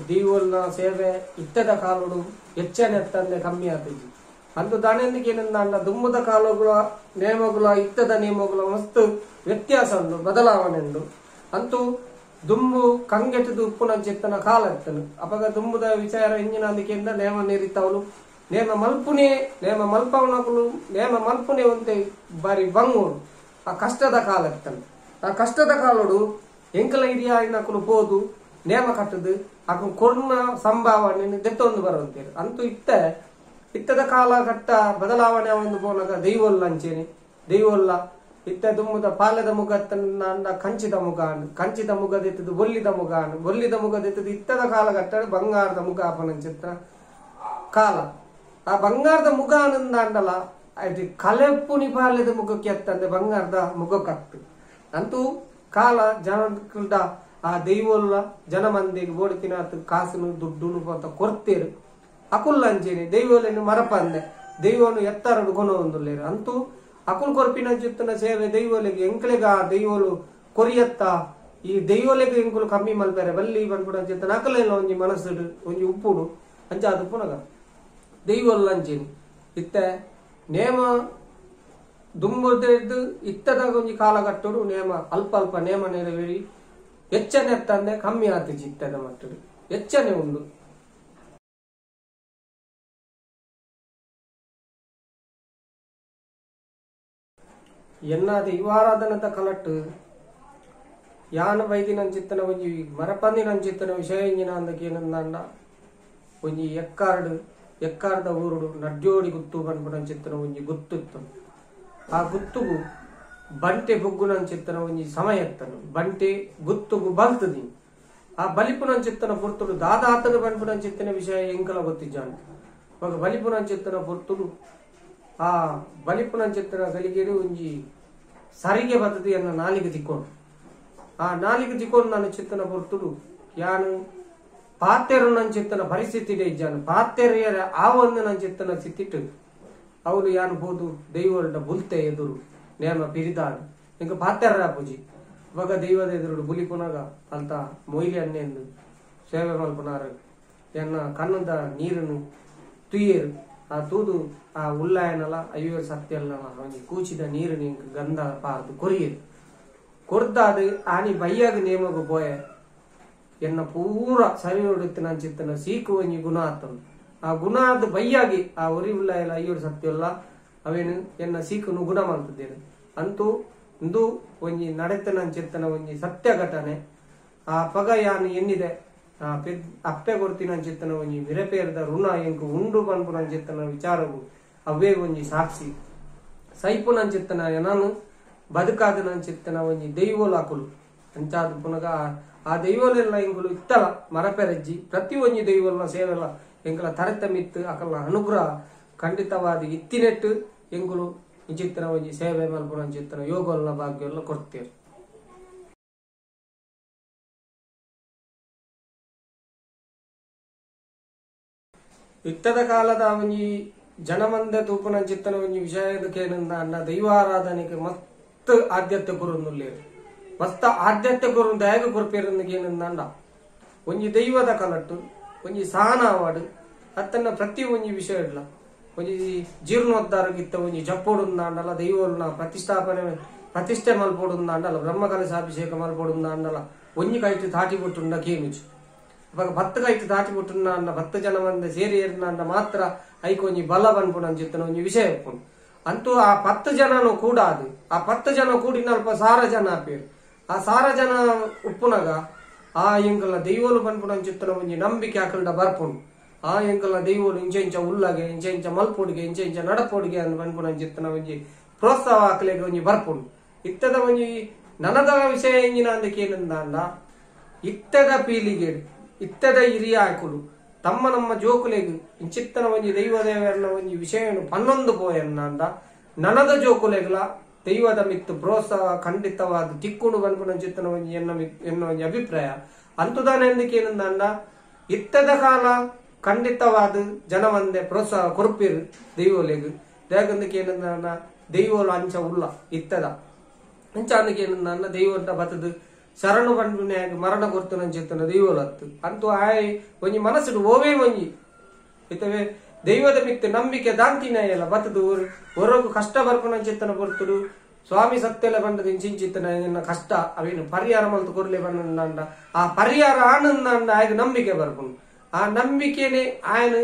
Speaker 1: ದೀವಲ್ನ ಸೇವೆ ಇತ್ತದ ಕಾಲಡು ಹೆಚ್ಚನೆ ಎತ್ತಂದೆ ಕಮ್ಮಿ ಆತಜಿ ಅಂದು ದಾನೆಂದಿಗೆ ಏನಂದ ದುಮ್ಮದ ಕಾಲಗಳ ನೇಮಗಳ ಇತ್ತದ ನೇಮಗಳ ಮಸ್ತ್ ವ್ಯತ್ಯಾಸ ಉಂಡು ಬದಲಾವಣೆ ಉಂಡು ಅಂತೂ ದುಂಬು ಕಂಗೆಟದು ಉಪ್ಪುನ ಚಿತ್ತನ ಕಾಲ ಇರ್ತನು ಅಪಗ ದುಂಬುದ ವಿಚಾರ ಇಂಜಿನ ಅಂದಿಕೆಯಿಂದ ನೇಮ ನೀರಿತ್ತವಳು ನೇಮ ಮಲ್ಪುನೆ ಒಂತೆ ಬಾರಿ ಬಂಗೋಡು ಆ ಕಷ್ಟದ ಕಾಲ ಇರ್ತನು ಆ ಕಷ್ಟದ ಕಾಲಡು ಎಂಕಲ ಹಿರಿಯಾಯಿನಕಲು ಪೋದು ನೇಮ ಕಟ್ಟದು ಅಕ ಕೊರ್ನ ಸಂಭಾವನೆ ದೆತ್ತೊಂದು ಬರುವಂತೇರು ಅಂತೂ ಇತ್ತದ ಕಾಲಘಟ್ಟ ಬದಲಾವಣೆ ಒಂದು ಬೋನಗ ದೈವಲ್ಲ ಅಂಚೇನೆ ದೈವಲ್ಲ ಇತ್ತ ದುಮ್ಮದ ಪಾಲದ ಮುಖ ಕಂಚಿದ ಮುಖದೆತ್ತದು ಬೊಲ್ಲಿದ ಮುಖದೆತ್ತದು ಇತ್ತದ ಕಾಲಘಟ್ಟ ಬಂಗಾರದ ಮುಖ ಅಪನ ಚಿತ್ರ ಕಾಲ ಆ ಬಂಗಾರದ ಮುಖ ಆನಂದ ಅಂಡಲ ಅದು ಕಲೆಪುನಿ ಪಾಲದ ಮುಖಕ್ಕೆ ಎತ್ತಂದೆ ಬಂಗಾರದ ಮುಖಕ್ಕತ್ತು ಅಂತೂ ಕಾಲ ಜನ ಆ ದೈವಲ್ಲ ಜನ ಮಂದಿಗೆ ಓಡಿತಿನ ಕಾಸುನು ದುಡ್ಡು ಅಂತ ಕೊರ್ತೇರು ಅಕುಲ್ಲಂಚೇನೆ ದೈವಲೇನು ಮರಪಂದೆ ದೈವನು ಎತ್ತರಡು ಕೊನೊಂದುಲ್ಲೇರು ಅಂತೂ ಅಕುಲು ಕೊರ್ಪಿನಂಚಿತ್ತಿನ ಸೇವೆ ದೈವಲಿಗೆ ಎಂಕ್ಲೆಗ ದೈವಲು ಕೊರಿಯತ್ತ ಈ ದೈವಲಿಗೆ ಎಂಕುಲು ಕಮ್ಮಿ ಮಲ್ಪೆರೆ ಬಲ್ಲಿ ಬಂದ್ಬಿಡಂಚಿತ್ತನ ಅಕಲೆಲ್ಲ ಒಂಜಿ ಮನಸ್ಸುಡು ಒಂಜಿ ಉಪ್ಪುಡು ಅಂಚಾದು ಪುನಗ ದೈವಲ್ ಅಂಚಿನಿ ಇತ್ತೆ ನೇಮ ದುಂಬುದು ಇತ್ತದಾಗ ಒಂಜಿ ಕಾಲಘಟ್ಟಡು ನೇಮ ಅಲ್ಪ ಅಲ್ಪ ನೇಮ ನೆರವೇರಿ ಎಚ್ಚನೆ ತಂದೆ ಕಮ್ಮಿ ಆತಿಜಿ ಇತ್ತದ ಮಟ್ಟಡು ಎಚ್ಚನೆ ಉಂಡು. ಎನ್ನಾದ ಇವಾರಾಧನದ ಕಲಟ್ಟು ಯಾನ ಬೈದಿನಂಚಿತ್ತನ ಒಂಜಿ ಮರಪಂದಿನಂಚಿತ್ತನ ವಿಷಯ ಇಂಜಿನ ಅಂದಕೇನಂದ ಒಂಜಿ ಎಕ್ಕಾರ್ದ ಊರುಡು ನಡ್ಜೋಡಿ ಗುತ್ತು ಬಂದ್ಬಿಡಂಚಿತ್ತನ ಒಂಜಿ ಗುತ್ತಿತ್ತು. ಆ ಗುತ್ತುಗು ಬಂಟೆ ಬುಗ್ಗುನಂಚಿತ್ತನ ಒಂಜಿ ಸಮಯ ಇತ್ತನು ಬಂಟೆ ಗುತ್ತುಗು ಬಲ್ತದಿ ಆ ಬಲಿಪುನಂಚಿತ್ತನ ಪುರ್ತುಡು ದಾದಾತಗ ಬಂದ್ಬಿಡಂಚಿತ್ತನ ವಿಷಯ ಎಂಕಲ ಗೊತ್ತಿಜ್ಜಾನು ಇವಾಗ ಬಲಿಪುನಂಚಿತ್ತನ ಪುರ್ತುಡು ಆ ಬಲಿಪುನಂಚಿತ್ತನ ಗಲಿಗೇರಿ ಒಂಜಿ ಸರಿಗೆ ಬರ್ತದಿ ಅನ್ನ ನಾಲಿಗೆ ತಿಕ್ಕೊಂಡು ಆ ನಾಲಿಗೆ ತಿಕ್ಕೊಂಡು ನನ್ನ ಚಿತ್ತನ ಪುರ್ತುಡು ಯಾನು ಪಾತೆರು ನಂಚಿತ್ತನ ಪರಿಸ್ಥಿತಿ ಇಜ್ಜಾನು ಪಾತೆರಿಯರ ಆ ಒಂದು ನಂಚಿತ್ತನ ಸಿತ್ತಿಟ್ಟು ಅವಳು ಯಾನು ಬೋದು ದೈವದ ಬುಲ್ತೆ ಎದುರು ನೇಮ ಪಿರಿದಾಡು ಇಂಕ ಪಾತೆರ ಪೂಜಿ ಇವಾಗ ದೈವದ ಎದುರು ಬುಲಿ ಪುನಗ ಅಂತ ಮೊಯ್ಲಿ ಅನ್ನೆಂದು ಸೇವೆ ಮಲ್ಪುನಾರು ಎನ್ನ ಕನ್ನದ ನೀರನ್ನು ತುಯ್ಯರು ಆ ತೂದು ಆ ಉಲ್ಲಾಯನಲ್ಲ ಅಯ್ಯೋ ಸತ್ಯಲ್ಲ ಅವನಿಗೆ ಕೂಚಿದ ನೀರನ್ನು ಇಂಕ ಗಂಧ ಪಾರ್ದು ಕೊರಿಯರು ಕೊರ್ದಾದು ಆನಿ ಬಯ್ಯಾಗ ನೇಮಗು ಪೋಯೆ ಎನ್ನ ಪೂರ ಸರಿ ನೋಡುತ್ತಿನ ಸೀಕು ಒಂಜಿ ಗುಣ ಆತನು ಆ ಗುಣ ಆದ ಬಯ್ಯಾಗಿ ಆ ಒರಿ ಉಲ್ಲಾಯಲ್ಲ ಅಯ್ಯೋರು ಸತ್ಯಲ್ಲ ಅವೇನು ಎನ್ನ ಸೀಕನು ಗುಣ ಮಾಡ್ತಿದ್ದೇನೆ ಅಂತೂ ಇಂದು ಒಂಜಿ ನಡೆತನಂಚಿತ್ತನ ಒಂಜಿ ಸತ್ಯ ಘಟನೆ ಆ ಪಗ ಯಾನು ಎನ್ನಿದೆ ಆ ಅಪ್ಪೆ ಕೊಡ್ತಿನಂಚಿತ್ತನ ಒಂಜಿ ವಿರಪೇರದ ಋಣ ಎಂಕು ಉಂಡು ಬಂದ್ಪುನಂಚಿತ್ತನ ವಿಚಾರವು ಅವೇ ಒಂಜಿ ಸಾಕ್ಷಿ ಸೈಪುನಂಚಿತ್ತನ ನಾನು ಬದುಕಾದನಂಚಿತ್ತನ ಒಂಜಿ ದೈವೋಲಾಕುಲು ಅಂಚಾದ ಪುನಗ ಆ ದೈವಲೆಲ್ಲ ಎಂಗುಲು ಇತ್ತಲ ಮರಪೆರಜ್ಜಿ ಪ್ರತಿ ಒಂಜಿ ದೈವಲ್ನ ಸೇವೆಲ್ಲ ಎಂಕಲ ತರತ ಮಿತ್ತು ಅಕಲ್ನ ಅನುಗ್ರಹ ಖಂಡಿತವಾದ ಇತ್ತಿನೆಟ್ಟು ಎಂಗುಲು ಇಂಚಿತ್ತನ ಒಂಜಿ ಸೇವೆ ಮಲ್ಪುನಂಚಿತ್ತನ ಯೋಗಲ್ನ ಭಾಗ್ಯ ಎಲ್ಲ ಕೊಡ್ತೇವೆ. ಇತ್ತದ ಕಾಲದ ಒಂಜಿ ಜನಮಂದ ತೂಪುನಂಚಿತ್ತನ ಒಂಜಿ ವಿಷಯದಕ್ಕೇನಂದ ಅನ್ನ ದೈವಾರಾಧನೆಗೆ ಮಸ್ತ್ ಆದ್ಯತೆ ಕೊರುಂದುಲ್ಲೇರು ಮಸ್ತ ಆದ್ಯತೆ ಕೊರುಂದು ಹೇಗೆ ಕೊರ್ಪೇರಂದಿಗೆ ಏನಂದ ಒಂಜಿ ದೈವದ ಕಲಟ್ಟು ಒಂಜಿ ಸಾನಾವಾಡು ಅತ್ತನ್ನ ಪ್ರತಿ ಒಂಜಿ ವಿಷಯ ಇಲ್ಲ ಒಂಜಿ ಜೀರ್ಣೋದ್ಧಾರಗಿತ್ತ ಒಂಜಿ ಜಪ್ಪೋಡುಂದಾಂಡಲ ದೈವಲ್ನ ಪ್ರತಿಷ್ಠೆ ಮಲ್ಪೋಡುಂದಾಂಡಲ ಬ್ರಹ್ಮಕಲಶಾಭಿಷೇಕ ಮಲ್ಪೋಡುಂದಾಂಡಲ ಒಂಜಿ ಕೈಟ್ ತಾಟಿ ಬಿಟ್ಟುಂಡ ಕೇನುಚು ಇವಾಗ 10 ಕೈಟ್ ತಾಟಿ ಬಿಟ್ಟುಂಡ ಅನ್ನ 10 ಜನ ಮಂದಿ ಸೇರಿ ಏರ್ನ ಮಾತ್ರ ಐಕ್ ಒಂಜಿ ಬಲ ಬನ್ಪುನಂಚಿತ್ತನ ಒಂಜಿ ವಿಷಯ ಇಪ್ಪುಂಡು ಅಂತೂ ಆ 10 ಜನನು ಕೂಡ ಅದು ಆ 10 ಜನ ಕೂಡಿನಲ್ಪ ಸಾರ ಜನ ಆಪೇರು ಆ ಸಾರ ಜನ ಉಪ್ಪುನಗ ಆ ಎಂಕಲ್ನ ದೈವಲು ಬನ್ಪುನಂಚಿತ್ತನ ಒಂಜಿ ನಂಬಿಕೆ ಆಕಲ್ಡ ಬರ್ಪುಂಡು ಆ ಎಂಕಲ್ನ ದೈವಲು ಇಂಚ ಉಲ್ಲಗೆ ಇಂಚ ಮಲ್ಪೊಡಿಗೆ ಇಂಚ ನಡಪೊಡಿಗೆ ಅಂತ ಬನ್ಪುನಂಚಿತ್ತನ ಒಂಜಿ ಪ್ರೋತ್ಸಾಹ ಆಕಲೆಗೆ ಒಂಜಿ ಬರ್ಪುಂಡು ಇತ್ತದ ಒಂಜಿ ನನದ ವಿಷಯ ಎಂಜಿನ ಅಂದಕ್ಕೆ ಏನಂದ ಇತ್ತದ ಪೀಳಿಗೆ ಇತ್ತದ ಹಿರಿಯ ಆಕುಲು ತಮ್ಮ ನಮ್ಮ ಜೋಕುಲೆಗೆ ಇಂಚಿತ್ತನ ಒಂಜಿ ದೈವದೇವರನ್ನ ಒಂಜಿ ವಿಷಯನು ಪನ್ನೊಂದು ಪೋಯನ್ನಂದ ನನದ ಜೋಕುಲೆಗಳ ದೈವದ ಮಿತ್ತು ಪ್ರೋತ್ಸಾಹ ಖಂಡಿತವಾದ ತಿಕ್ಕುಡು ಬನ್ಪುನಂಚಿತ್ತನ ಒಂಜಿ ಎನ್ನ ಒಂಜಿ ಅಭಿಪ್ರಾಯ ಅಂತುದಾನೆಂದಕ್ಕೆ ಏನಂದ ಇತ್ತದ ಕಾಲ ಖಂಡಿತವಾದ ಜನವಂದೆ ಪ್ರೋತ್ಸಾಹ ಕೊರ್ಪಿರು ದೈವಲೆಗು ದೇಗಂದಕ್ಕೆ ಏನಂದ ದೈವಲು ಅಂಚ ಉಲ್ಲ ಇತ್ತದ ಅಂಚ ಅಂದಕ್ಕೆ ಏನಂದ ದೈವದ ಬತದು ಶರಣು ಬಂಡುನ್ಯಾಗ ಮರಣ ಕೊರ್ತನಂಚಿತ್ತನ ದೈವಲತ್ತು ಅಂತೂ ಆಯ್ ಒಂಜಿ ಮನಸ್ಸುಡು ಓವೇ ಒಂಜಿ ಇತವೆ ದೈವದ ಮಿತ್ತು ನಂಬಿಕೆ ದಾಂತಿನಾಯಲ್ಲ ಬತದು ಹೊರಗು ಕಷ್ಟ ಬರ್ಪುನಂಚಿತ್ತನ ಬರ್ತುಡು ಸ್ವಾಮಿ ಸತ್ಯಲ ಬಂಡದ ಇಂಚಿಂಚಿತ್ತನ ಕಷ್ಟ ಅವೇನು ಪರಿಹಾರ ಮಲ್ತು ಕೊರ್ಲೆ ಬಂಡ ಆ ಪರಿಹಾರ ಆನಂದ ಆಯ್ಗ ನಂಬಿಕೆ ಬರ್ಪುಂಡು ಆ ನಂಬಿಕೆನೆ ಆಯನ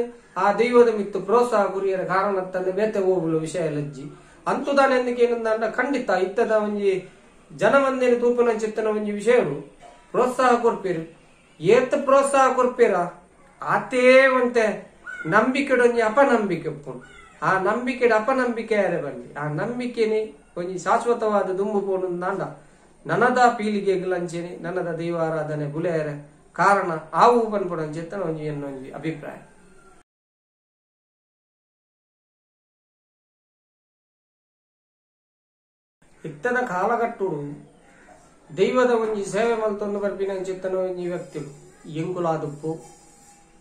Speaker 1: ಆ ದೈವದ ಮಿತ್ತು ಪ್ರೋತ್ಸಾಹ ಗುರಿಯರ ಕಾರಣ ತಂದೆ ಬೇತೆ ಹೋಗಲು ವಿಷಯ ಲಜ್ಜಿ ಅಂತುದಾನೆಂದಕ್ಕೆ ಏನಂದ ಖಂಡಿತ ಇತ್ತದ ಒಂಜಿ ಜನಮಂದಿನ ತೂಪನಂಚಿತ್ತನ ಒಂಜಿ ವಿಷಯನು ಪ್ರೋತ್ಸಾಹ ಕೊರ್ಪೇರು ಏತ್ ಪ್ರೋತ್ಸಾಹ ಕೊರ್ಪೇರ ಆತೇ ಒಂಟೆ ನಂಬಿಕೆಡೊಂಜಿ ಅಪನಂಬಿಕೆ ಉಪ್ಪುಂಡು ಆ ನಂಬಿಕೆಡ ಅಪನಂಬಿಕೆ ಯಾರೇ ಬಂದಿ ಆ ನಂಬಿಕೆನೆ ಒಂಜಿ ಶಾಶ್ವತವಾದ ದುಂಬು ಪೋನುಂದಾಂಡ ನನದ ಪೀಳಿಗೆಗಳಂಚೆನೆ ನನದ ದೈವಾರಾಧನೆ ಬುಲೆಯರ ಕಾರಣ ಆವು ಪನ್ಪುನಂಚಿತ್ತನ ಒಂಜಿ ಎನ್ನೊಂಜಿ ಅಭಿಪ್ರಾಯ. ಇತ್ತದ ಕಾಲಘಟ್ಟುಡು ದೈವದ ಒಂಜಿ ಸೇವೆ ಮಲ್ತೊಂದು ಬರ್ಪಿನಂಚಿತ್ತನ ಒಂಜಿ ವ್ಯಕ್ತಿಗಳು ಎಂಕುಲಾದುಪ್ಪು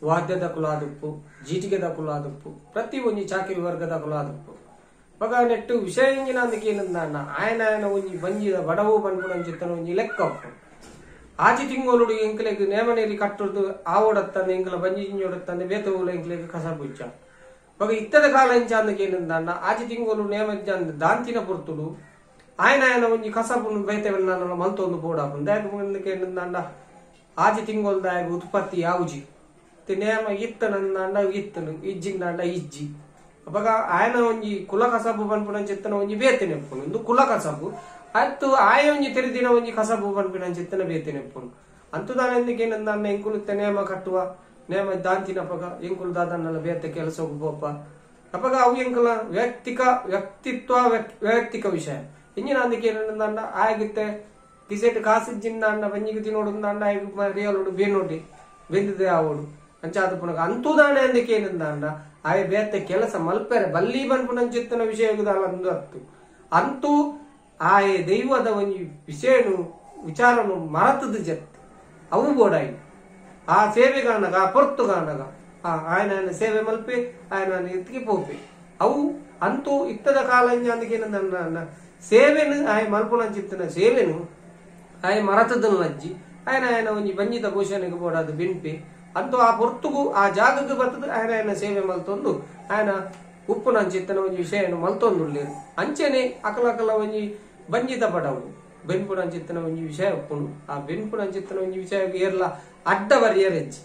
Speaker 1: ವಾದ್ಯದ ಕುಲಾದುಪ್ಪು ಜೀಟಿಗೆದ ಕುಲಾದುಪ್ಪು ಪ್ರತಿ ಒಂಜಿ ಚಾಕಿರಿ ವರ್ಗದ ಕುಲಾದುಪ್ಪು ఒక నెట్టు విషయం అందుకే ఏంటంటే ఆయన ఉంచి ಬಂಜಿದ ಬಡವು ಪನ್ಪುನಂಚಿತ್ತನ ಚಿತ್ತನ ಒಂಜಿ ಲೆಕ್ಕ ಆಚಿ ತಿಂಗೋಲುಡು ಎಂಕಲೆಗ್ ನೇಮನೇರಿ ಕಟ್ಟುದು ಆವೋಡತ್ತಂದೆ ಎಂಕಲ ಬಂಜಿ ಜಿಂಜೋಡತ್ತಂದೆ ಬೇತವುಲ ಎಂಕಲೆಗ್ ಕಸ ಬುಚ್ಚ ఒక ఇత్తద కాలంచాందుకు ఏంటంటే ఆచి తింగోలు నేమజ్జాంది దాంతిన పొర్తుడు ఆయన ಒಂಜಿ ಕಸಬುನು ಬೇತೆ ನನ್ನ ಮಲ್ತೊಂದು ಪೋಡಾಪು దానికి ఏంటంటే ఆచి తింగోలు దాయಗ ఉత్పత్తి ఆవుజి నేమ ఇత్తనందండ ఇత్తను ఇజ్జిందండ ఇజ్జి ಅವಾಗ ఆయన ಒಂಜಿ ಕುಲ ಕಸಬು ಪನ್ಪುನ ಚಿತ್ತನ ಒಂಜಿ ಬೇತೆನೆಪ್ಪುನು ಇಂದು ಕುಲ ಕಸಬು ಅತ್ತು ಆಯ ಒಂಜಿ ತೆರೆದಿನ ಒಂಜಿ ಕಸಬು ಪನ್ಪುನ ಚಿತ್ತನ ಬೇತೆನೆಪ್ಪುನು ಅಂತುದಾನ ಎಂದಕ್ಕೆ ಏನಂದ ಎಂಕುಲುತ್ತೆ ನೇಮ ಕಟ್ಟುವ ನೇಮ ದಾಂತಿನಪ್ಪಗ ಎಂಕುಲು ದಾದನ್ನೆಲ್ಲ ಬೇತೆ ಕೆಲಸಕ್ಕೆ ಪೋಪ ಅಪ್ಪಗ ಅವು ಎಂಕಲ ವ್ಯಕ್ತಿತ್ವ ವೈಯಕ್ತಿಕ ವಿಷಯ ಇಂಜಿನ ಅದಕ್ಕೆ ಏನಂದ ಆಗಿತ್ತೆ ಕಿಸೆಟ್ ಕಾಸಿಜ್ಜಿಂದ ಬಂಜಿಗೆ ತಿನ್ನೋಡುಂದ ರಿಯಲೋಡು ಬೇನೋಟಿ ಬೆಂದಿದೆ ಆವೋಡು ಅಂಚಾದ ಪುನಗ ಅಂತುದಾನೆ ಅಂದಕ್ಕೆ ಏನಂದ ಆಯ ಬೇತೆ ಕೆಲಸ ಮಲ್ಪೆರೆ ಬಲ್ಲಿ ಬನ್ಪುನ ಚಿತ್ತನ ವಿಷಯಗುದಲ್ಲಂದು ಅತ್ತು ಅಂತೂ ಆಯ ದೈವದ ಒಂಜಿ ವಿಷಯನು ವಿಚಾರನು ಮರತದ ಜತ್ ಅವು ಬೋಡಾಯಿ ಆ ಸೇವೆಗಾನಗ ಪೊರ್ತುಗಾನಗ ఆయన ಸೇವೆ ಮಲ್ಪೆ ఆయన ಎತ್ತಿಗೆ ಪೋಪೆ ಅವು ಅಂತೂ ಇತ್ತದ ಕಾಲ ಅಂದಕ್ಕೆ ಏನಂದ ಸೇವೆನು ಆಯ ಮಲ್ಪುನ ಚಿತ್ತನ ಸೇವೆನು ಆಯ ಮರತದನ್ನು ಅಜ್ಜಿ ఆయన ಒಂಜಿ ಬಂಜಿತ ಘೋಷಣೆಗೆ ಬೋಡಾದು ಬೆನ್ಪೆ ಅಂತೂ ಆ ಪೊರ್ತುಗು ಆ ಜಾಗಕ್ಕೆ ಬರ್ತದ ఆయన ಸೇವೆ ಮಲ್ತೊಂದು ఆయన ಉಪ್ಪುನ ಚಿತ್ತನ ಒಂಜಿ ವಿಷಯನು ಮಲ್ತೊಂದುಲ್ಲೇರು ಅಂಚೆನೆ ಅಕಲಕಲ ಒಂಜಿ ಬಂಜಿತ ಪಡವು ಬೆನ್ಪುನ ಚಿತ್ತನ ಒಂಜಿ ವಿಷಯ ಉಪ್ಪುನು ಆ ಬೆನ್ಪುನ ಚಿತ್ತನ ಒಂಜಿ ವಿಷಯ ಏರ್ಲ ಅಡ್ಡ ಬರಿಯರೆಜ್ಜಿ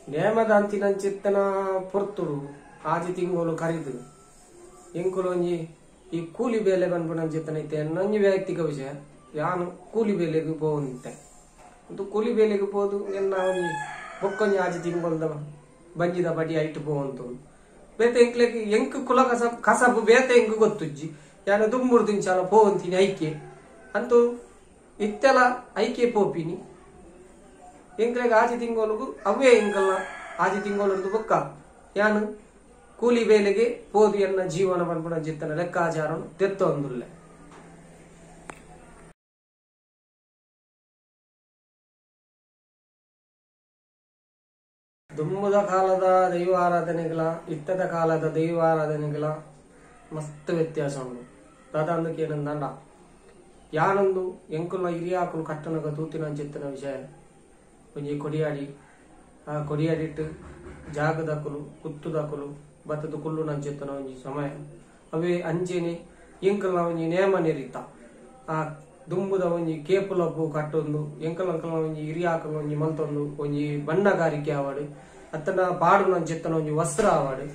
Speaker 1: ನೇಮದಾಂತಿನ ಚಿತ್ತನ ಪೊರ್ತುಡು ಆಜಿ ತಿಂಗೋಲು ಕರಿದು ಎಂಕುಲು ಒಂಜಿ ಈ ಕೂಲಿ ಬೇಲೆ ಬನ್ಪುನ ಚಿತ್ತನ ಐತೆ ನಂಜಿ ವೈಯಕ್ತಿಕ ವಿಷಯ ಯಾನು ಕೂಲಿ ಬೇಲೆಗೆ ಪೋವಂತೆ ಅಂತೂ ಕೂಲಿ ಬೇಲೆಗೆ ಪೋದು ಎನ್ನ ಒಂಜಿ ಬೊಕ್ಕೊಂಜಿ ಆಜಿ ತಿಂಗೊಲ್ದ ಬಂಜಿದ ಬಡಿ ಐಟು ಪೋವಂತು ಬೇತೆ ಎಂಕ್ಲೆಗೆ ಎಂಕ್ ಕುಲ ಕಸಬು ಬೇತೆ ಎಂಕ್ ಗೊತ್ತುಜ್ಜಿ ಯಾನ ದುಂಬುಡು ತಿಂಚಾಲ ಪೋವಂತೀನಿ ಐಕೆ ಅಂತೂ ಇತ್ತೆಲ ಐಕೆ ಪೋಪಿನಿ ಎಂಕ್ಲೆಗೆ ಆಜಿ ತಿಂಗೋಲುಗು ಅವೇ ಎಂಕಲ್ಲ ಆಜಿ ತಿಂಗೋಲದ್ದು ಬೊಕ್ಕ ಯಾನು ಕೂಲಿ ಬೇಲೆಗೆ ಪೋದು ಎನ್ನ ಜೀವನ ಪನ್ಪುನ ಚಿತ್ತನ ಲೆಕ್ಕಾಚಾರನು ತೆತ್ತೊಂದುಲ್ಲೆ ದುಮ್ಮದ ಕಾಲದ ದೈವಾರಾಧನೆಗಳ ಇತ್ತದ ಕಾಲದ ದೈವಾರಾಧನೆಗಳ ಮಸ್ತ್ ವ್ಯತ್ಯಾಸ ಉಂಟು ದಾದಂದಕ್ಕೆ ಏನಂದ ಯಾನೊಂದು ಎಂಕುಲ ಹಿರಿಯಾಕುಲು ಕಟ್ಟನಗ ತೂತಿನ ಚಿತ್ತನ ವಿಷಯ ಒಂಜಿ ಕೊಡಿಯಾಡಿ ಆ ಕೊಡಿಯಾಡಿಟ್ಟು ಜಾಗದಕುಲು ಕುತ್ತುದಕುಲು ಬತ್ತದ ಕುಲ್ಲು ನಂಚಿತ್ತನ ಒಂಜಿ ಸಮಯ ಅವೇ ಅಂಚೆನೆ ಎಂಕಲ ಒಂಜಿ ನೇಮ ನೆರಿತ ಆ ದುಂಬುದ ಒಂಜಿ ಕೇಪುಲಪ್ಪು ಕಟ್ಟೊಂದು ಎಂಕಲ ಒಂಜಿ ಹಿರಿಯಾಕಲು ಒಂಜಿ ಮಲ್ತೊಂದು ಒಂಜಿ ಬಣ್ಣಗಾರಿಕೆ ಆವಾಡು ಅತ್ತನ ಪಾಡು ನಂಚಿತ್ತನ ಒಂಜಿ ವಸ್ತ್ರ ಆವಾಡು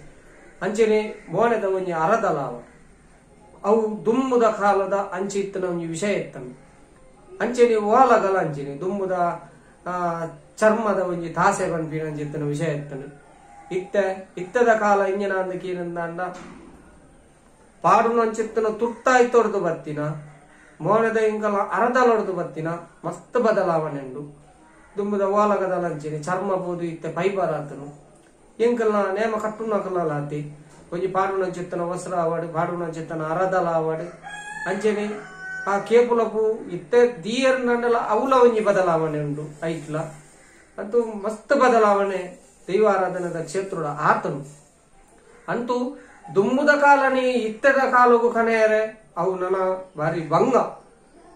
Speaker 1: ಅಂಚೆನೆ ಮೋನೆದ ಒಂಜಿ ಅರದಲ ಆವಾಡು ಅವು ದುಂಬುದ ಕಾಲದ ಅಂಚೆ ಇತ್ತನ ಒಂಜಿ ವಿಷಯ ಇತ್ತನು ಅಂಚೆನೆ ಓಲಗಲ ಅಂಚೆನೆ ದುಂಬುದ ಚರ್ಮದ ಒಂಜಿ ತಾಸೆ ಬನ್ಪಿನ ಅಂಚಿತ್ತನ ವಿಷಯ ಇತ್ತನು ಇತ್ತದ ಕಾಲ ಇಂಜಿನ ಅಂದಕ್ಕೆ ಏನಂದ ಪಾಡು ನಂಚಿತ್ತನ ತುಟ್ಟಾಯ್ತೊಡ್ದು ಬತ್ತಿನ ಮೋನದ ಇಂಕಲ ಅರದಲೊಡ್ದು ಬತ್ತಿನ ಮಸ್ತ್ ಬದಲಾವಣೆ ಉಂಡು ದುಂಬುದ ಓಲಗದ ಲಂಚೆನೆ ಚರ್ಮ ಬೋದು ಇತ್ತೆ ಫೈಬರ್ ಆತನು ಎಂಕಲ್ನ ನೇಮ ಕಟ್ಟುನಕಲಾತಿ ಒಂಜಿ ಪಾಡು ನಂಚಿತ್ತನ ವಸ್ತ್ರ ಆವಾಡು ಪಾಡು ನಂಚಿತ್ತನ ಅರದಲ ಆವಾಡು ಅಂಚೆನೆ ಆ ಕೇಪುಲಪು ಇತ್ತೆ ದೀಯರ್ ನಂಡಲ ಅವಲ ಒಂಜಿ ಬದಲಾವಣೆ ಉಂಡು ಐಕ್ಲ ಅಂತೂ ಮಸ್ತ್ ಬದಲಾವಣೆ ದೈವಾರಾಧನದ ಕ್ಷೇತ್ರದ ಆತನು ಅಂತೂ ದುಮ್ಮುದ ಕಾಲನೇ ಇತ್ತದ ಕಾಲಗೂ ಕನೆಯರೆ ಅವು ನನ್ನ ಬಾರಿ ಭಂಗ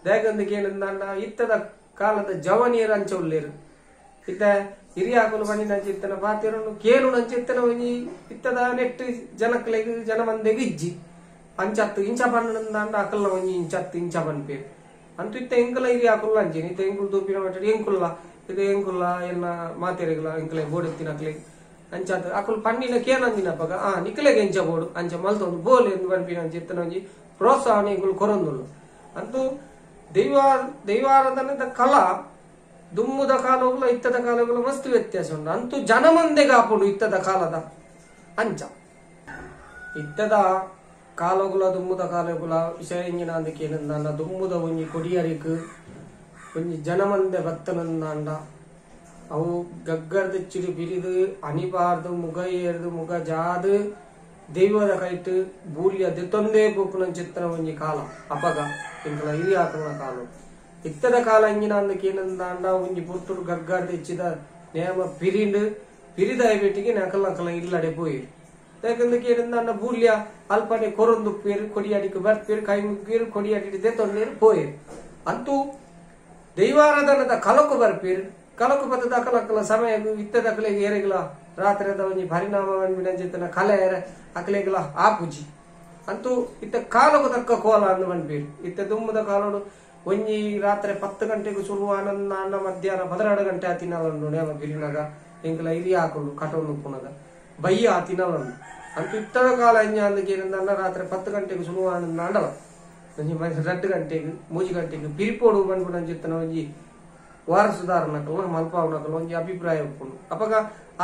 Speaker 1: ದೇಗಂದಕ್ಕೆ ಏನಂದ ಇತ್ತದ ಕಾಲದ ಜವನಿಯರ ಅಂಚ ಉಳ್ಳೇರು ಇತ್ತ ಹಿರಿಯಾಕಲು ಬಣ್ಣಿನ ಚಿತ್ತನ ಪಾತಿರನ್ನು ಕೇಳು ನಂಚಿತ್ತನ ಒಂಜಿ ಇತ್ತದ ನೆಟ್ಟು ಜನಕ್ಲೆಗ್ ಜನ ಮಂದೆಗೆ ಇಜ್ಜಿ ಅಂಚತ್ತು ಇಂಚ ಬಣ್ಣ ಅಕಲ್ಲ ಒಂಜಿ ಇಂಚತ್ತು ಇಂಚ ಬನ್ಪೇರು ಅಂತೂ ಇತ್ತ ಎಂಕಲ ಹಿರಿಯಾಕುಲ್ಲ ಅಂಚೇನಿ ಇತ್ತ ಎಂಕುಲ್ ತೂಪಿನ ಮಟ್ಟ ಎಂಕುಲ್ಲ ಇದು ಎಂಕುಲ್ಲ ಎನ್ನ ಮಾತೆರೆಗಳ ಎಂಕಲೆ ಬೋಡೆತ್ತಿನಕ್ಲೆ ಅಂಚಾದ ಅಕುಲ್ ಪಣ್ಣಿನ ಕೇನಂದಿನಪ್ಪಗ ನಿಕಲೆಗೆ ಎಂಚ ಬೋಡು ಅಂಚ ಮಲ್ತೊಂದು ಬೋಲು ಎಂದು ಬನ್ಪಿನ ಚಿತ್ತನ ಒಂಜಿ ಪ್ರೋತ್ಸಾಹನೆ ಎಂಕುಲು ಕೊರೊಂದುಲ್ಲು ಅಂತೂ ದೈವಾರಾಧನದ ಕಲಾ ದುಮ್ಮುದ ಕಾಲಗಳು ಇತ್ತದ ಕಾಲಗಳು ಮಸ್ತ್ ವ್ಯತ್ಯಾಸ ಉಂಟು ಅಂತೂ ಜನ ಮಂದೆಗೆ ಆಪುಡು ಇತ್ತದ ಕಾಲದ ಅಂಚ ಇತ್ತದ ಕಾಲಗುಲ ದುಮ್ಮುದ ಕಾಲಗುಲ ವಿಷಯ ಎಂಜಿನ ಅದಕ್ಕೆ ಏನಂದ ದುಮ್ಮುದ ಒಂಜಿ ಕೊಡಿಯರಿಕ್ ಒಂಜಿ ಜನ ಮಂದೆ ಬತ್ತನಂದ ಅವು ಗಗ್ಗರ್ದಚ್ಚಿಡು ಬಿರಿದು ಅನಿಬಾರ್ದು ಮುಗ ಏರ್ದು ಮುಗ ಜಾದು ದೈವದ ಕೈಟ್ ಬೂಲಿಯ ದೆತ್ತೊಂದೇ ಬೂಪುನ ಚಿತ್ತನ ಒಂಜಿ ಕಾಲ ಅಪಗ ಇಂಕಲ ಹಿರಿಯಾಕನ ಕಾಲ ಇತ್ತದ ಕಾಲ ಇಂಜಿನ ಅಂದಕ್ಕೆ ಏನಂದ ಒಂಜಿ ಪುರ್ತುಡು ಗಗ್ಗರ್ದ ಹೆಚ್ಚಿದ ನೇಮ ಪಿರಿದಾಯ್ಬಿಟ್ಟಿಗೆ ನಕಲ ಇಲ್ಲಡೆ ಪೋಯಿರು ಯಾಕಂದಕ್ಕೆ ಏನಂದ ಬೂಲ್ಯ ಅಲ್ಪನೆ ಕೊರೊಂದುಪ್ಪೇರು ಕೊಡಿಯಾಡಿಗೆ ಬರ್ಪೇರು ಕೈ ಮುಗ್ಗೇರು ಕೊಡಿಯಾಡಿದೆ ತೊಂದೇರು ಪೋಯಿರು ಅಂತೂ ದೈವಾರಾಧನದ ಕಲಕು ಬರ್ಪೇರು ಕಲಕು ಬತ್ತದ ಅಕಲಕ್ಕಲ ಸಮಯ ಇತ್ತದ ಅಕಲೆಗೆ ಏರೆಗಲ ರಾತ್ರಿದ ಒಂಜಿ ಪರಿಣಾಮ ಬಂದ್ಬಿಡಂಚಿತ್ತನ ಕಲೆ ಅಕಲೆಗಲ ಆಪುಜಿ ಅಂತೂ ಇತ್ತ ಕಾಲಕು ತಕ್ಕ ಕೋಲ ಅಂದು ಬಂದ್ಬೇರು ಇತ್ತ ದುಮ್ಮದ ಕಾಲೋಡು ಒಂಜಿ ರಾತ್ರಿ 10 ಗಂಟೆಗೂ ಶುರುವಾನಂದ ಅನ್ನ ಮಧ್ಯಾಹ್ನ 12 ಗಂಟೆ ಆತಿನಲ್ಲಂಡು ನೇಮ ಬಿರಿನಾಗ ಎಂಕಲ ಹಿರಿಯ ಹಾಕೊಂಡು ಕಟೋನು ಪುನಗ ಬಯ್ಯ ಆತಿನಲ್ಲಂಡು ಅಂತೂ ಇತ್ತದ ಕಾಲ ಇಂಜ ಅಂದಕ್ಕೆ ಏನಂದ ರಾತ್ರಿ 10 ಗಂಟೆಗೂ ಶುರುವಾನಂದ ಅಂಡವ ಒಂಜಿ 2 ಗಂಟೆಗೆ 3 ಗಂಟೆಗೆ ಪಿರಿಪೋಡು ಬಂದ್ಬಿಡಂಚಿತ್ತನ ಒಂಜಿ ವಾರ ಸುಧಾರಣಕಲ್ಲ ಮಲ್ಪಾವನಕಲ್ಲ ಒಂಜಿ ಅಭಿಪ್ರಾಯ ಉಪ್ಪುಂಡು ಅಪಗ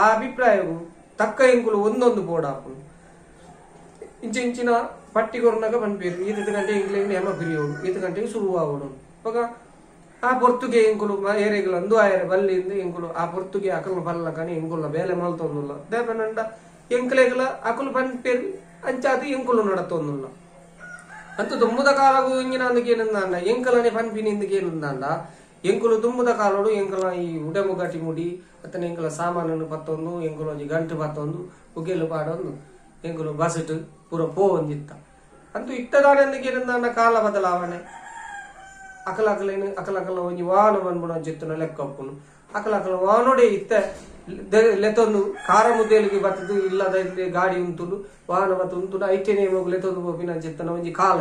Speaker 1: ಆ ಅಭಿಪ್ರಾಯವು ತಕ್ಕ ಎಂಕುಲು ಒಂದೊಂದು ಬೋಡ ಹಾಕೊಂಡು ಇಂಚಿನ ಪಟ್ಟಿಗೊರ್ನಾಗ ಬಂದ್ಪೇರು 5 ಗಂಟೆ ಇಂಗ್ಲೆಂಡ್ ನೇಮ ಪಿರಿಯೋಡು 5 ಗಂಟೆಗೆ ಶುರುವಾಗೋಡು ಅವಾಗ ಆ ಪೊರ್ತುಗೆ ಎಂಕುಲು ಏರೆಗಳಂದು ಆಯರೆ ಬಲ್ಲಿಂದ ಎಂಕುಲು ಆ ಪೊರ್ತುಗೆ ಅಕಲು ಬಲ್ಲ ಕಾನಿ ಎಂಕುಲ್ಲ ಬೇಲೆ ಮಲ್ತೊಂದುಲ್ಲ ದೇಪನಂಡ ಎಂಕಲೆಗಲ ಅಕಲು ಬಂದ್ಪೇರು ಅಂಚಾದು ಎಂಕುಲು ನಡತೊಂದುಲ್ಲ ಅಂತ ದುಮ್ಮದ ಕಾಲಗೂ ಇಂಜಿನ ಅಂದಕ್ಕೆ ಏನಂದ ಎಂಕಲನೆ ಪನ್ಪಿನಿಂದಕ್ಕೆ ಏನಂದ ಎಂಕುಲು ದುಮ್ಮದ ಕಾಲೋಡು ಎಂಕಲ ಈ ಉಡೆಮುಗಟಿ ಮುಡಿ ಅತನ ಎಂಕಲ ಸಾಮಾನನ್ನು ಪತ್ತೊಂದು ಎಂಕುಲು ಒಂಜಿ ಗಂಟು ಪತ್ತೊಂದು ಉಗೆಲು ಪಾಡೊಂದು ಎಂಕುಲು ಬಸಟ್ ಪೂರ ಪೋ ಒಂದಿತ್ತ ಅಂತೂ ಇಟ್ಟದಾನೆಂದಕ್ಕೆ ಏನಂದ ಕಾಲ ಬದಲಾವಣೆ ಅಕಲಕಲ ಒಂಜಿ ವಾಹನ ಬಂದ್ಬಿಡ ಚಿತ್ತನ ಲೆಕ್ಕ ಒಪ್ಪುನು ಅಕಲಕಲ ವಾಹನೋಡೆ ಇತ್ತ ಲೆತ್ತೊಂದು ಕಾರ ಮುದ್ದೇಲಿಗೆ ಬತ್ತದು ಇಲ್ಲದ ಗಾಡಿ ಉಂಟುಂಡು ವಾಹನ ಬತ್ತು ಉಂಟುಂಡು ಐಟೆನೇ ಹೋಗು ಲೆತ್ತೊಂದು ಬೋಪಿನ ಚಿತ್ತನ ಒಂಜಿ ಕಾಲ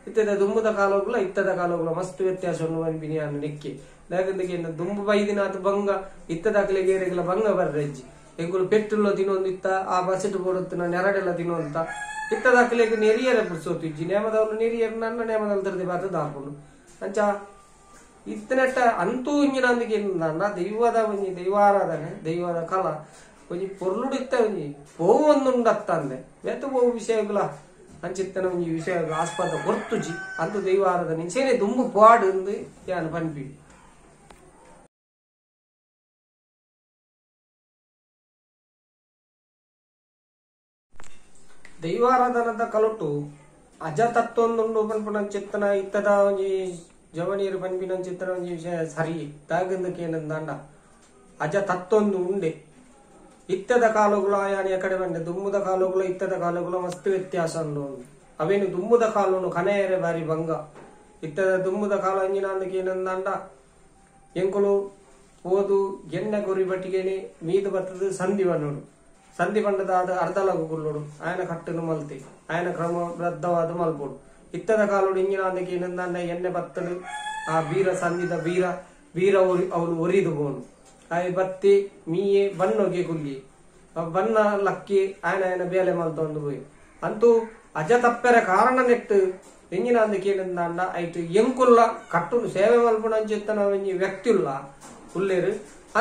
Speaker 1: ಇತ್ತದ ದುಂಬದ ಕಾಲಗುಲ ಇತ್ತದ ಕಾಲಗುಲ ಮಸ್ತ್ ವ್ಯತ್ಯಾಸವನ್ನು ಬಂದ್ಬಿನಿ ಅನ್ನ ನೆಕ್ಕಿ ಯಾಕಂದ್ರೆ ದುಂಬು ಬೈದಿನ ಅದು ಭಂಗ ಇತ್ತದ ಅಕಲೆಗೇರೆಗಳ ಭಂಗ ಬರ್ರಜ್ಜಿ ಎಂಗುಲು ಪೆಟ್ರೋಲ್ ತಿನ್ನೊಂದು ಇತ್ತ ಆ ಬಸೆಟ್ ಬೋಡುತ್ತಿನ ನೆರಡೆಲ್ಲ ತಿನ್ನೋಂತ ಇತ್ತದ ಅಕಲೆಗೆ ನೆರಿಯರ ಬಿಡಿಸೋತಿಜ್ಜಿ ನೇಮದವನು ನೆರಿಯರು ನನ್ನ ನೇಮದಲ್ಲಿ ತರದೆ ಬರ್ತದ ಹಾಕೊಂಡು ಅಂಚ ಇತ್ತನೆಟ್ಟ ಅಂತೂ ಇಂಜಿನ ಅಂದಿಗೆ ನನ್ನ ದೈವದ ಒಂಜಿ ದೈವಾರಾಧನೆ ದೈವದ ಕಲ ಒಂಜಿ ಪೊರ್ಲುಡಿತ್ತ ಒಂಜಿ ಬೋವು ಒಂದುಂಡತ್ತ ಅಂದೆ ಬೇತು ಬೋವು ವಿಷಯಗಳ ಅಂಚಿತ್ತನ ಒಂಜಿ ವಿಷಯ ಆಸ್ಪದ ಗೊರ್ತುಜಿ ಅಂದು ದೈವಾರಾಧನೆ ಸೇನೆ ದುಂಬು ಪಾಡು ಎಂದು ಯಾನು ಪನ್ಪಿ ದೈವಾರಾಧನದ ಕಲಟು ಅಜ ತತ್ವೊಂದು ಪನ್ಪುನ ಚಿತ್ತನ ಇತ್ತದ ಒಂಜಿ ಜವನಿಯರು ಪನ್ಪಿನ ಚಿತ್ತನ ಒಂಜಿ ವಿಷಯ ಸರಿ ತಾಗಂದಕ್ಕೆ ಏನಂದ ಅಜ ತತ್ವೊಂದು ಉಂಡೆ ಇತ್ತದ ಕಾಲುಗಳು ಆಯಾನಿ ಕಡೆ ಬಂಡೆ ದುಮ್ಮದ ಕಾಲುಗಳು ಇತ್ತದ ಕಾಲುಗಳು ಮಸ್ತ್ ವ್ಯತ್ಯಾಸ ಅಂದು ಅವೇನು ದುಮ್ಮದ ಕಾಲುನು ಕನೆಯರೆ ಬಾರಿ ಭಂಗ ಇತ್ತದ ದುಮ್ಮದ ಕಾಲ ಅಂಜಿನ ಅಂದಕ್ಕೆ ಏನಂದ ಎಂಕುಲು ಓದು ಎಣ್ಣೆ ಗುರಿ ಬಟ್ಟಿಗೆನೆ ಮೀದು ಬರ್ತದ ಸಂಧಿ ಬಣ್ಣೋಡು ಸಂಧಿ ಬಣ್ಣದ ಅರ್ಧಲಗು ಕುಲ್ಲೋಡು ಆಯನ ಕಟ್ಟನು ಮಲ್ತಿ ಆಯನ ಕ್ರಮಬದ್ಧವಾದ ಮಲ್ಪೋಡು ಇತ್ತದ ಕಾಲೋಡು ಇಂಜಿನ ಅಂದಕ್ಕೆ ಏನಂದ ಎಣ್ಣೆ ಬತ್ತಡು ಆ ಬೀರ ಸಂಧಿದ ಬೀರ ಅವನು ಒರಿದು ಬೋನು ಆಯ್ ಬತ್ತಿ ಮೀಯೆ ಬಣ್ಣಗೆ ಕುಲ್ಲಿ ಬಣ್ಣ ಲಕ್ಕಿ ಆಯನ ಬೇಲೆ ಮಲ್ತೊಂದು ಹೋಯ್ ಅಂತೂ ಅಜ ತಪ್ಪೆರ ಕಾರಣ ನೆಟ್ಟು ಎಂಜಿನ ಅಂದಕ್ಕೆ ಏನಂದ ಐಟು ಎಂಕುಲ್ಲ ಕಟ್ಟುನು ಸೇವೆ ಮಲ್ಪುಣ ಅಂಚಿತ್ತನ ಒಂಜಿ ವ್ಯಕ್ತಿಲ್ಲ ಕುಲ್ಲೇರು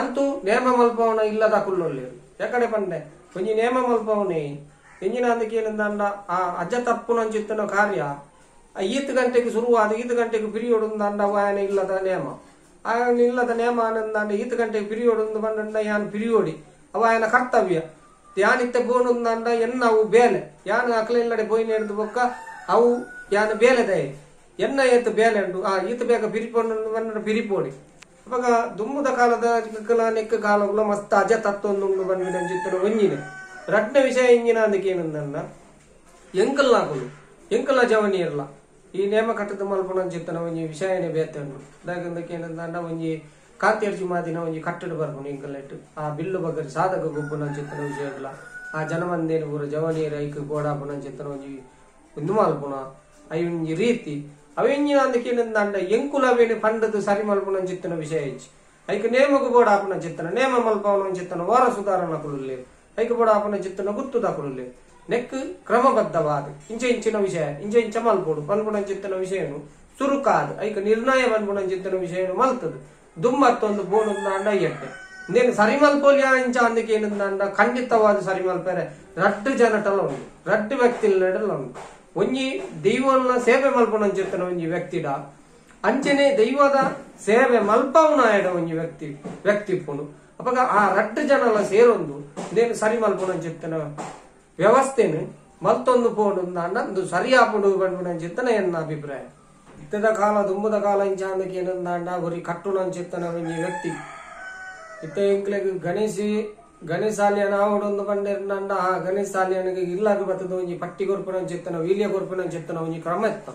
Speaker 1: ಅಂತೂ ನೇಮ ಮಲ್ಪವನ ಇಲ್ಲದ ಕುಲ್ಲೊಲ್ಲೇರು ಯಾಕಡೆ ಪಂಡೆ ಒಂಜಿ ನೇಮ ಮಲ್ಪವನೇ ಎಂಜಿನ ಅಂದಕ್ಕೆ ಏನಂದ ಆ ಅಜ ತಪ್ಪುನ ಅಂಚಿತ್ತನ ಕಾರ್ಯ 5 ಗಂಟೆಗೆ ಶುರುವಾದ 5 ಗಂಟೆಗೆ ಪಿರಿಯೋಡ್ ಅಂದ ಆಯನ ಇಲ್ಲದ ನೇಮ ಆಯನ ಇಲ್ಲದ ನೇಮ ಆನಂದ 5 ಗಂಟೆಗೆ ಪಿರಿಯೋಡ್ ಒಂದು ಬಂದ ಯಾನ್ ಪಿರಿಯೋಡಿ ಅವ ಆಯನ ಕರ್ತವ್ಯ ಯಾನಿತ್ತ ಬೋನುಂದ ಎನ್ನ ಅವು ಬೇಲೆ ಯಾನು ಅಕಲೆಲ್ಲಡೆ ಬೋಯ್ನ ಹಿಡಿದು ಬೊಕ್ಕ ಅವು ಯಾನು ಬೇಲೆದೆ ಎನ್ನ ಏತ್ ಬೇಲೆ ಉಂಟು ಆ ಈತ ಬೇಗ ಪಿರಿಪೊಂಡು ಬಂದ ಪಿರಿಪೋಡಿ ಅವಾಗ ದುಮ್ಮದ ಕಾಲದ ನೆಕ್ಕ ಕಾಲಗಳು ಮಸ್ತ್ ಅಜ ತತ್ವೊಂದು ಬಂದಿನ ಚಿತ್ತನ ಒಂಜಿನ ರಡ್ನ ವಿಷಯ ಇಂಜಿನ ಅದಕ್ಕೆ ಏನಂದ ಎಂಕಲ್ ಹಾಕಲು ಎಂಕಲ್ಲ ಜವನಿ ಇರಲ್ಲ ಈ ನೇಮ ಕಟ್ಟದ ಮಲ್ಪನ ಚಿತ್ತನ ಒಂಜಿ ವಿಷಯನೇ ಬೇತೆ ಉಂಟು ಯಾಕಂದಕ್ಕೆ ಏನಂದ ಒಂಜಿ ಕಾಂತಿಯರ್ಜಿ ಮಾದಿನ ಒಂಜಿ ಕಟ್ಟಡ ಬರ್ಪುನು ಎಂಕಲ್ಲೆಟ್ಟು ಆ ಬಿಲ್ಲು ಬಗ್ಗರಿ ಸಾಧಕ ಗುಬ್ಬುನ ಚಿತ್ತನ ವಿಷಯಗಳ ಆ ಜನಮಂದೇನು ಪೂರ ಜವನಿಯರ ಐಕ್ ಗೋಡಾಪುನ ಚಿತ್ತನ ಒಂಜಿ ಒಂದು ಮಲ್ಪುನ ಅవి ಒಂಜಿ ರೀತಿ ಅವೆಂಜಿನ ಅಂದಕ್ಕೆ ಏನಂದ ಎಂಕುಲವೇನು ಪಂಡದು ಸರಿ ಮಲ್ಪುನ ಚಿತ್ತನ ವಿಷಯ ಹೆಚ್ಚು ಐಕ್ ನೇಮకు ಬೋಡಾಪುನ ಚಿತ್ತನ ನೇಮ ಮಲ್ಪವನ ಚಿತ್ತನ ವಾರ ಸುಧಾರಣ ಕುರುಲ್ಲೆ ಐಕ್ ಬೋಡಾಪುನ ಚಿತ್ತನ ಗುತ್ತುದ ಕುರುಲ್ಲೆ ನೆಕ್ ಕ್ರಮಬದ್ಧವಾದ ಇಂಚಿನ ವಿಷಯ ಇಂಚ ಮಲ್ಪೋಡು ಪನ್ಪುನ ಚಿತ್ತನ ವಿಷಯನು ಸುರುಕಾದ ಐಕ ನಿರ್ಣಯ ಪನ್ಪುನ ಚಿತ್ತನ ವಿಷಯನು ಮಲ್ತದು ದುಮ್ಮತ್ತೊಂದು ಬೋನು ಅಂಡ ಎಟ್ಟೆ నేను సరి మల్పోలియా ఇంచ అందుకే ఏంటంటే ఖండితవాద సరి మల్పేరే రడ్డు జనటలో ఉంది రడ్డు వ్యక్తుల నడలో ఉంది ಒಂಜಿ ದೈವನ ಸೇವೆ ಮಲ್ಪನ ಅಂಚಿತ್ತನ ಒಂಜಿ ವ್ಯಕ್ತಿಡ ಅಂಚನೆ ದೈವದ ಸೇವೆ ಮಲ್ಪವನಾಯಡ ಒಂಜಿ ವ್ಯಕ್ತಿಪ್ಪುನು ಅಪಗ ಆ ರಡ್ಡು ಜನಲ ಸೇರೊಂದು నేను ಸರಿ ಮಲ್ಪನ ಅಂಚಿತ್ತನ ವ್ಯವಸ್ಥೆನು ಮಲ್ತೊಂದು ಪೋಡು ಅಂದು ಸರಿಯಾಪುಡು ಬಂಡು ಅಂಚಿತ್ತನ ಎನ್ನ ಅಭಿಪ್ರಾಯ ಇತ್ತದ ಕಾಲ ದುಂಬದ ಕಾಲ ಇಂಚ ಅಂದಕ್ಕೆ ಏನಂದ ಗುರಿ ಕಟ್ಟುನ ಅಂಚಿತ್ತನ ಒಂಜಿ ವ್ಯಕ್ತಿ ಇತ್ತ ಇಂಕ್ಲೆಗ್ ಗಣೇಶಾಲಿಯನ ಆವಡೊಂದು ಪಂಡೆರ್ನಂಡ ಆ ಗಣೇಶಾಲಿಯನಿಗೆ ಇಲ್ಲಾಗ ಬತ್ತದ ಒಂಜಿ ಪಟ್ಟಿ ಕೊರ್ಪುನ ಚಿತ್ತನ ವೀಲ್ಯ ಕೊರ್ಪುನ ಚಿತ್ತನ ಒಂಜಿ ಕ್ರಮ ಇತ್ತ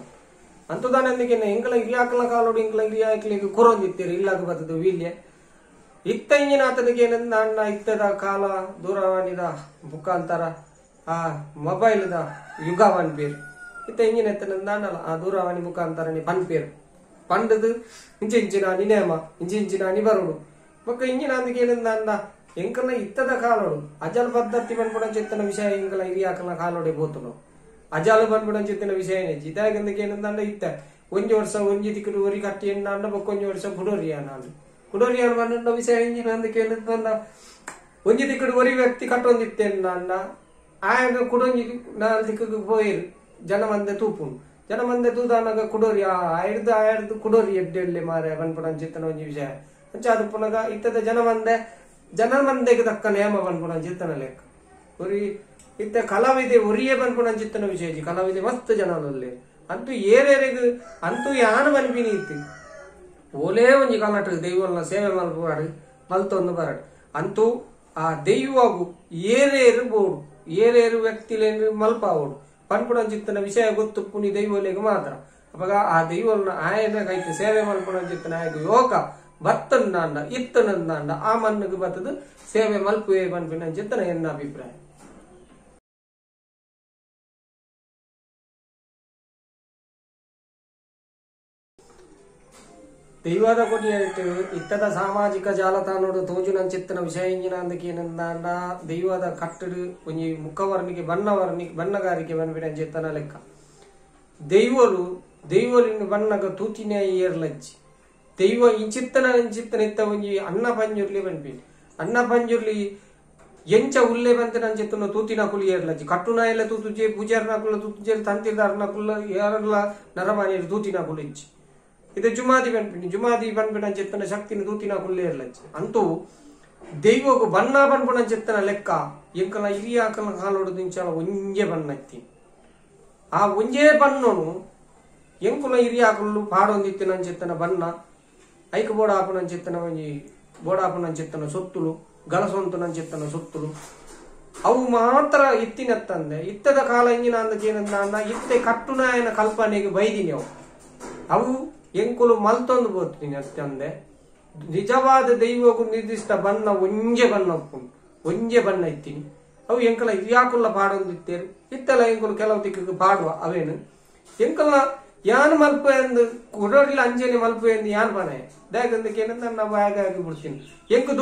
Speaker 1: ಅಂತದಾನಂದಿಗೆ ಇಂಕಲ ಇರಿಯಾಕಲ ಕಾಲೋಡು ಇಂಕಲ ಇರಿಯಾಕಲಿಗೆ ಕೊರೊಂದಿತ್ತೀರಿ ಇಲ್ಲಾಗ ಬತ್ತದ ವೀಲ್ಯ ಇತ್ತ ಇಂಜಿನ ಆತನಿಗೆ ಏನಂದ ಅಣ್ಣ ಇತ್ತದ ಕಾಲ ದೂರವಾಣಿದ ಮುಖಾಂತರ ಆ ಮೊಬೈಲ್ದ ಯುಗವನ್ ಬೇರು ಇತ್ತ ಇಂಜಿನ ಎತ್ತನಂದ ಅಣ್ಣಲ್ಲ ಆ ದೂರವಾಣಿ ಮುಖಾಂತರ ಪನ್ಪೇರು ಪಂಡದು ಇಂಚಿನ ನೇಮ ಇಂಚಿನ ಬರುಡು ಮಕ್ಕ ಇಂಜಿನ ಅಂದಿಗೆ ಏನಂದ ಅಣ್ಣ ಎಂಕಲ ಇತ್ತದ ಕಾಲೋಡು ಅಜಲ್ ಪದ್ಧತಿ ಬಂದ್ಬಿಡ ಚಿತ್ತನ ವಿಷಯ ಇಂಕಲ ಹಿರಿಯಾಕಲ ಕಾಲೋಡೆ ಬೋತನು ಅಜಾಲು ಬಂದ್ಬಿಡ ಚಿತ್ತನ ವಿಷಯನೇ ಇದಾಗಂದಿಗೆ ಏನಂದ ಇತ್ತ ಒಂಜಿ ವರ್ಷ ಒಂಜಿ ತಿಕ್ಕಡು ಒರಿ ಕಟ್ಟಿ ಎಣ್ಣ ಬೊಕ್ಕೊಂಜಿ ವರ್ಷ ಕುಡೋರಿಯಾನ ಬಂದ ವಿಷಯ ಇಂಜಿನ ಅಂದಕ್ಕೆ ಏನಂದ ಒಂಜಿ ತಿಕ್ಕಡು ಒರಿ ವ್ಯಕ್ತಿ ಕಟ್ಟೊಂದಿತ್ತೇನ ಅಣ್ಣ ಆಗ ಕುಡೊಂಜಿ ನಾಲ್ ದಿಕ್ಕಗೆ ಪೋಯಿರು ಜನ ಮಂದೆ ತೂಪುಂಡು ಜನ ಮಂದೆ ತೂದಾನಾಗ ಕುಡೋರಿ ಆಯ್ದು ಕುಡೋರಿ ಎಡ್ಡೆಳ್ಳೆ ಮಾರೆ ಬಂದ್ಬಿಡ ಚಿತ್ತನ ಒಂಜಿ ವಿಷಯ ಅಂಚ ಅದು ಪುನಗ ಇತ್ತದ ಜನ ಮಂದೆಗೆ ತಕ್ಕ ನೇಮ ಬಂದ್ಬಿಡ ಚಿತ್ತನ ಲೆಕ್ಕ ಒರಿ ಇತ್ತ ಕಲಾವಿದೆ ಒರಿಯೇ ಬಂದ್ಬಿಡ ಚಿತ್ತನ ವಿಷಯ ಕಲಾವಿದೆ ಮಸ್ತ್ ಜನರಲ್ಲಿ ಅಂತೂ ಏರೇರೆಗ್ ಅಂತೂ ಯಾನ ಬನ್ಪಿನಿ ಇತ್ತು ಓಲೇ ಒಂಜಿ ಕಲಾಟ ದೈವನ ಸೇವೆ ಮಲ್ಪಾಡು ಮಲ್ತೊಂದು ಬರಡು ಅಂತೂ ಆ ದೈವವು ಏರೇರು ಬೋಡು ಏರೇರು ವ್ಯಕ್ತಿಲೇನು ಮಲ್ಪಾವೋಡು ಪನ್ಪುಡ ಚಿತ್ತನ ವಿಷಯ ಗೊತ್ತು ಪುನಿ ದೈವಲೆಗೆ ಮಾತ್ರ ಅವಾಗ ಆ ದೈವನ ಆಯನ ಕೈತು ಸೇವೆ ಮಲ್ಪುಡ ಚಿತ್ತನ ಆಯ್ತು ಯೋಗ ಬತ್ತಂದಾಂಡ ಇತ್ತನಂದಾಂಡ ಆ ಮನ್ನಿಗೆ ಬತ್ತದು ಸೇವೆ ಮಲ್ಪುವೆ ಪನ್ಪಿನ ಚಿತ್ತನ ಎನ್ನ ಅಭಿಪ್ರಾಯ. ದೈವದ ಕೊಟ್ಟಿಯಾಯಿತು ಇತ್ತದ ಸಾಮಾಜಿಕ ಜಾಲತಾಣೋಡು ತೋಜುನ ಚಿತ್ತನ ವಿಷಯ ಇಂಜಿನ ಅಂದಕ್ಕೆ ಏನಂದಾಂಡ ದೈವದ ಕಟ್ಟಡು ಒಂಜಿ ಮುಖವರ್ಣಿಗೆ ಬಣ್ಣಗಾರಿಕೆ ಬಂದ್ಬಿಡ ಚಿತ್ತನ ಲೆಕ್ಕ ದೈವಲಿನ ಬಣ್ಣಗ ತೂತಿನ ಏರ್ಲಜ್ಜಿ ದೈವ ಇಂಚಿತ್ತನ ಇತ್ತ ಒಂಜಿ ಅನ್ನ ಪಂಜುರ್ಲಿ ಬಂದ್ಬಿಡಿ ಅನ್ನ ಪಂಜುರ್ಲಿ ಎಂಚ ಉಲ್ಲೆ ಬಂತ ಚಿತ್ತನ ತೂತಿನ ಕುಲಿ ಏರ್ಲಜ್ಜಿ ಕಟ್ಟುನ ಎಲ್ಲ ತೂತುಜೆ ಪೂಜಾರ್ನಕುಲ್ಲ ತೂತುಜೆ ತಂತಿರ್ದಾರ್ನಕುಲ್ಲ ಯಾರಲ್ಲ ನರಮಾನಿಯರು ತೂತಿನ ಕುಲಿಜ್ಜಿ ಇದು ಜುಮಾದಿ ಬಂದ್ಬಿಡ ಚಿತ್ತನ ಶಕ್ತಿನ ತೂತಿನ ಕುಲ್ಲೆ ಇರ್ಲಜ್ಜಿ ಅಂತೂ ದೈವಗೂ ಬಣ್ಣ ಬಂದ್ಬಿಡ ಚಿತ್ತನ ಲೆಕ್ಕ ಎಂಕಲ ಹಿರಿಯಾಕಲ ಕಾಲೋಡು ಇಂಚಾಲ ಒಂಜೆ ಬಣ್ಣ ಇತ್ತಿ ಆ ಒಂಜೇ ಬಣ್ಣನು ಎಂಕುಲ ಹಿರಿಯಾಕಲು ಪಾಡೊಂದಿತ್ತಿನ ಚಿತ್ತನ ಬಣ್ಣ ಐಕ ಬೋಡಾಪನ ಚಿತ್ತನ ಒಂಜಿ ಬೋಡಾಪನ ಚಿತ್ತನ ಸೊತ್ತುಲು ಗಲಸೊಂತನ ಚಿತ್ತನ ಸೊತ್ತುಲು ಅವು ಮಾತ್ರ ಇತ್ತಿನತ್ತಂದೆ ಇತ್ತದ ಕಾಲ ಇಂಜಿನ ಅಂದಕೇನಂದ ಇತ್ತೆ ಕಟ್ಟುನಾಯನ ಕಲ್ಪನೆಗೆ ಬೈದಿನಿ ಅವು ಎಂಕುಲು ಮಲ್ತೊಂದು ಬೋತೀನಿ ಅತ್ತಂದೆ ನಿಜವಾದ ದೈವಗೂ ನಿರ್ದಿಷ್ಟ ಬಣ್ಣ ಒಂಜೆ ಬಣ್ಣ ಇತ್ತೀನಿ ಅವು ಎಂಕಲ ಹಿರಿಯಾಕುಲ್ಲ ಪಾಡೊಂದಿತ್ತೇರು ಇತ್ತಲ್ಲ ಎಂಕುಲು ಕೆಲವು ದಿಕ್ಕಿಗೆ ಪಾಡುವ ಅವೇನು ಎಂಕಲ್ನ ಯಾನ್ ಮಲ್ಪ ಎಂದು ಕುಡೋರ್ಲ ಅಂಜನೆ ಮಲ್ಪ ಎಂದು ಯಾನ್ ಪನೆ ದಾಗಂದಕ್ಕೆ ಏನಂದ ನಾವು ಆಗಿ ಬಿಡ್ತೀನಿ ಎಂಕು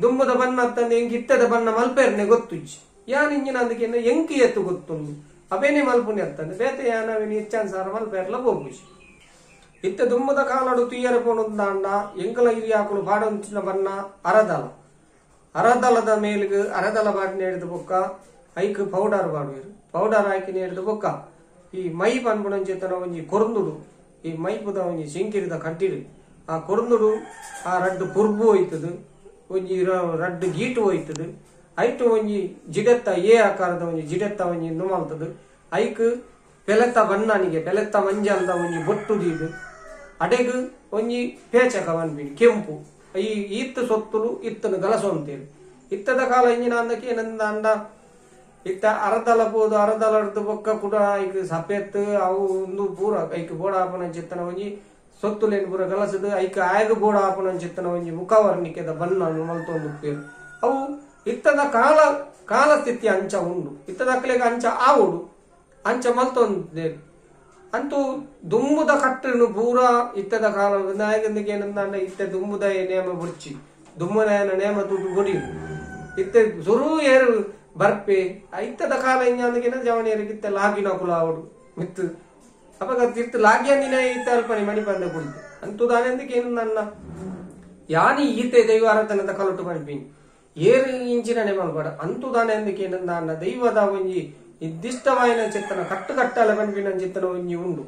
Speaker 1: ದುಮ್ಮದ ಬಣ್ಣ ಅತ್ತಂದೆ ಎಂಕ್ ಇತ್ತದ ಬಣ್ಣ ಮಲ್ಪೇರ್ನೆ ಗೊತ್ತುಜ್ಜಿ ಯಾನ್ ಇಂಜಿನ ಅದಕ್ಕೆ ಎಂಕಿ ಎತ್ತು ಗೊತ್ತುಂಡು ಅವೇನೆ ಮಲ್ಪುನಿ ಅತ್ತಂದೆ ಬೇತೆ ಯಾನವೇನು ಹೆಚ್ಚಾನ್ಸಾರ ಮಲ್ಪೇರ್ಲ ಹೋಗುಜಿ ಇತ್ತ ದುಮ್ಮದ ಕಾಲಡು ತುಯ್ಯರ ಪೋಣುಂದಾಂಡ ಎಂಕಲ ಹಿರಿಯಾಕುಲು ಪಾಡೊಂಚಿನ ಬಣ್ಣ ಅರದಲದ ಮೇಲಿಗೆ ಅರದಲ ಬಾಡಿನ ಹಿಡಿದು ಬೊಕ್ಕ ಐಕ್ ಪೌಡರ್ ಬಾಡುವರು ಪೌಡರ್ ಹಾಕಿ ಹಿಡಿದು ಬೊಕ್ಕ ಈ ಮೈ ಪನ್ಪುಣನ್ ಚಿತ್ತನ ಒಂಜಿ ಕೊರ್ದುಡು ಈ ಮೈಪುದ ಒಂಜಿ ಶಂಕಿರಿದ ಕಟ್ಟಿಡು ಆ ಕೊರ್ದುಡು ಆ ರಡ್ಡು ಪುರ್ಬು ಹೋಯ್ತದು ಒಂಜಿ ರಡ್ಡು ಗೀಟು ಹೋಯ್ತದು ಐಟು ಒಂಜಿ ಜಿಡೆತ್ತ ಆಕಾರದ ಒಂಜಿ ಜಿಡೆತ್ತ ಒಂಜಿ ನುಮಲ್ತದು ಐಕ್ ಪೆಲೆತ್ತ ಬಣ್ಣನಿಗೆ ಪೆಲೆತ್ತ ಮಂಜಲ್ದ ಒಂಜಿ ಬೊಟ್ಟು ದೀದು ಅಡೆಗು ಒಂಜಿ ಪೇಚಕ ಬನ್ಬಿಡಿ ಕೆಂಪು ಈ ಇತ್ತು ಸೊತ್ತುಲು ಇತ್ತನು ಗಲಸೊಂತೇರು ಇತ್ತದ ಕಾಲ ಇಂಜಿನ ಅಂದಕ್ಕೆ ಏನಂದ ಅಂಡ ಇತ್ತ ಅರದಲ ಪೋದು ಅರದಲರ್ದು ಬೊಕ್ಕ ಕೂಡ ಐಕ್ ಸಪೆತ್ ಅವು ಒಂದು ಪೂರ ಐಕ್ ಬೋಡ ಆಪನ ಚಿತ್ತನ ಒಂಜಿ ಸೊತ್ತುಲೇನು ಪೂರ ಗಲಸದು ಐಕ್ ಆಯ್ಗ ಬೋಡ ಆಪನ ಚಿತ್ತನ ಒಂಜಿ ಮುಖವರ್ಣಿಕೆದ ಬಣ್ಣ ಮಲ್ತೊಂದು ಪೇರು ಅವು ಇತ್ತದ ಕಾಲ ಸ್ಥಿತಿ ಅಂಚ ಉಂಡು ಇತ್ತದ ಅಕ್ಲೆಗ ಅಂಚ ಆವುಡು ಅಂಚ ಮಲ್ತೊಂದೇರು ಅಂತೂ ದುಂಬುದ ಕಟ್ಟನು ಪೂರ ಇತ್ತದ ಕಾಲ ನಾಯಕನಿಗೆ ಏನಂದ ಇತ್ತ ದುಂಬುದ ನೇಮ ಬುಡ್ಚಿ ದುಮ್ಮನ ನೇಮ ತುಟ್ಟು ಗುಡಿ ಇತ್ತ ಸುರು ಏರು ಬರ್ಪೆ ಇತ್ತದ ಕಾಲ ಇಂಜಾಂದಗಿನ ಜವಣಿಯರಿಗಿತ್ತ ಲಾಗಿನ ಕುಲ ಅವಡು ಮಿತ್ತು ಅವಾಗ ತಿರ್ತು ಲಾಗ್ಯಂದಿನ ಇತ್ತ ಅಲ್ಪನೆ ಮಣಿ ಬಂದ ಕುಳಿತು ಅಂತೂ ದಾನೆಂದಕ್ಕೆ ಏನು ನನ್ನ ಯಾನಿ ಈತೆ ದೈವ ಆರಾಧನದ ಕಲಟು ಮಣಿಪಿನಿ ಏರು ಇಂಚಿನ ನೇಮಲ್ಬೇಡ ಅಂತೂ ದಾನೆಂದಕ್ಕೆ ಏನಂದ ಅನ್ನ ದೈವದ ಒಂಜಿ ನಿರ್ದಿಷ್ಟವಾಯಿನ ಚಿತ್ತನ ಕಟ್ಟಲ ಪನ್ಪಿನ ಚಿತ್ತನ ಒಂಜಿ ಉಂಡು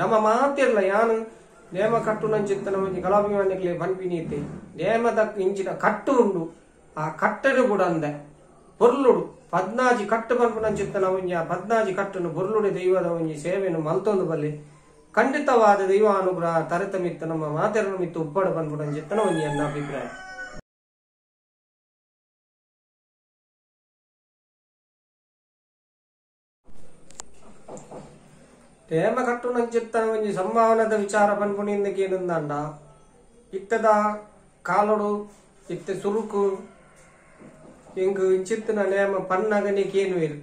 Speaker 1: ನಮ್ಮ ಮಾತಿರ್ಲ ಯಾನು ನೇಮ ಕಟ್ಟುನ ಚಿತ್ತನ ಒಂಜಿ ಕಲಾಭಿಮಾನಿಗೆ ಪನ್ಪಿನೀತೆ ನೇಮದ ಇಂಚಿನ ಕಟ್ಟು ಉಂಡು ಆ ಕಟ್ಟಡು ಕೂಡ ಅಂದೆ ಪೊರ್ಲುಡು 14 ಕಟ್ಟು ಪನ್ಪುನ ಚಿತ್ತನ ಒಂಜಿ ಆ 14 ಕಟ್ಟನ್ನು ಪೊರ್ಲುಡೆ ದೈವದ ಒಂಜಿ ಸೇವೆಯನ್ನು ಮಲ್ತೊಂದು ಬಲ್ಲಿ ಖಂಡಿತವಾದ ದೈವ ಅನುಗ್ರಹ ತರತಮಿತ್ತು ನಮ್ಮ ಮಾತೆರನು ಮಿತ್ತು ಉಪ್ಪಡು ಪನ್ಪುನ ಚಿತ್ತನ ಒಂಜಿ ಅನ್ನ ಅಭಿಪ್ರಾಯ. ನೇಮ ಕಟ್ಟುನ ಚಿತ್ತನ ಒಂಜಿ ಸಂಭಾವನದ ವಿಚಾರ ಪನ್ಪುಣಿಂದಕೇನುಂದಂಡ ಇತ್ತದ ಕಾಲೊಡು ಇತ್ತೆ ಸುರುಕು ಇಂಗ್ ಇಂಚಿತ್ತಿನ ನೇಮ ಪನ್ನಗನಿಕೇನು ಇರು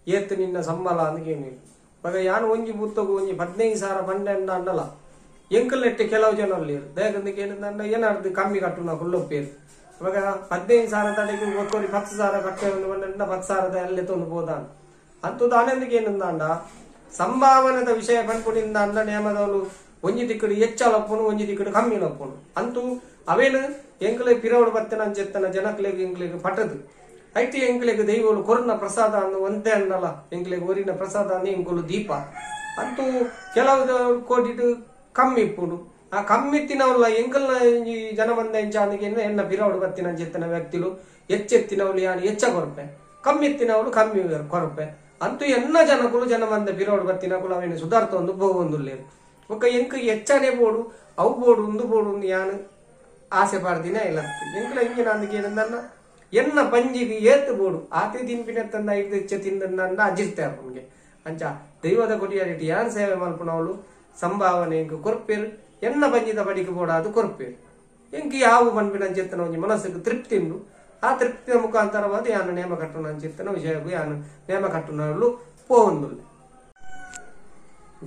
Speaker 1: ಏತ್ತು ನಿನ್ನ ಸಂಬಳ ಅಂದಕೇನು ಇರು ಬಗ ಯಾನು ಒಂಜಿ ಬುತ್ತಗು ಒಂಜಿ 15,000 ಪಂಡೆ ಅಂಡಲ್ಲ ಎಂಕಲೆಟ್ಟು ಕೆಲವು ಜನ ಇರು ದೇಗಂದಕ್ಕೆ ಏನಂದ ಏನಾರ್ದು ಕಮ್ಮಿ ಕಟ್ಟುನ ಕುಳ್ಳೊಪ್ಪೇರು ಇವಾಗ 15,000 ತಡೆಗೆ ಒಕ್ಕೊರಿ 10,000 ಕಟ್ಟೆ ಒಂದು 10,000 ಅಲ್ಲೇ ತೊಂದು ಹೋದಾನ ಅಂತದ್ದು ಆನಂದಕ್ಕೆ ಏನಂದ ಸಂಭಾವನದ ವಿಷಯ ಪನ್ಪುಣಿಂದ ಅಂಡ ನೇಮದವಳು ಒಂಜಿ ದಿಕ್ಕಡು ಹೆಚ್ಚಲಪ್ಪನು ಒಂಜಿ ದಿಕ್ಕಡು ಕಮ್ಮಿಲಪ್ಪನು ಅಂತೂ ಅವೇನು ಎಂಕ್ಲೆ ಪಿರವಡು ಬತ್ತನ ಅಂಚೆತ್ತನ ಜನಕ್ಲೆಗ್ ಎಂಕ್ಲೆಗ್ ಪಟದು ಐಟಿ ಎಂಕ್ಲೆಗ್ ದೈವಗಳು ಕೊರನ ಪ್ರಸಾದ ಅನ್ನು ಒಂದೇ ಅನ್ನಲ್ಲ ಎಂಕ್ಲೆಗ್ ಒರಿನ ಪ್ರಸಾದ ಅನ್ನು ಎಂಕುಲು ದೀಪ ಅಂತೂ ಕೆಲವು ಕೋಟಿಟ್ಟು ಕಮ್ಮಿ ಇಪ್ಪುಡು ಆ ಕಮ್ಮಿತ್ತಿನವಲ್ಲ ಎಂಕಲ್ನ ಜನ ಬಂದ ಎಂಚ ಅಂದಿಗೆ ಎನ್ನ ಪಿರವಡು ಬತ್ತಿನ ಅಂಚೆತ್ತನ ವ್ಯಕ್ತಿಲು ಹೆಚ್ಚೆತ್ತಿನವಳು ಯಾನು ಹೆಚ್ಚ ಕೊರಪೆ ಕಮ್ಮಿತ್ತಿನವಳು ಕಮ್ಮಿ ಕೊರಪೆ ಅಂತೂ ಎನ್ನ ಜನಕುಲು ಜನ ಬಂದ ಪಿರವಡು ಬತ್ತಿನಕುಲು ಅವೇನು ಸುಧಾರ್ಥ ಒಂದು ಬೋಗೊಂದುಲ್ಲೇರು ಒಕ್ಕ ಎಂಕ ಹೆಚ್ಚನೆ ಬೋಡು ಅವು ಬೋಡು ಒಂದು ಬೋಡು ಯಾನು ಆಸೆ ಪಾಡ್ದಿನ ಇಲ್ಲ ಎಂಕ್ಲ ಹಿಂಗಿನ ಅಂದಕ್ಕೆ ಏನಂದ ಎನ್ನ ಪಂಜಿಗೆ ಏತ್ತು ಬೋಡು ಆತಿ ತಿಂಪಿನ ತಂದ ಐದು ಹೆಚ್ಚ ತಿಂದ ಅಜಿರ್ತೆ ಅವನಿಗೆ ಅಂಚ ದೈವದ ಕೊಟಿಯಾರಿಟಿ ಯಾನ್ ಸೇವೆ ಮಲ್ಪನವಳು ಸಂಭಾವನೆ ಎಂಕ ಕೊರ್ಪೇರು ಎನ್ನ ಪಂಜಿದ ಬಡಿಗೆ ಬೋಡ ಅದು ಕೊರ್ಪೇರು ಎಂಕಿ ಯಾವ ಪನ್ಪಿನ ಅಂಚೆತ್ತನ ಒಂಜಿ ಮನಸ್ಸಿಗೆ ತೃಪ್ತಿ ಉಂಡು ಆ ತೃಪ್ತಿಯ ಮುಖಾಂತರವಾದ ಯಾನು ನೇಮ ಕಟ್ಟುನ ಅಂಚೆತ್ತನ ವಿಷಯಕ್ಕೂ ಯಾನು ನೇಮ ಕಟ್ಟುನವಳು ಪೋಂದುಲ್ಲೆ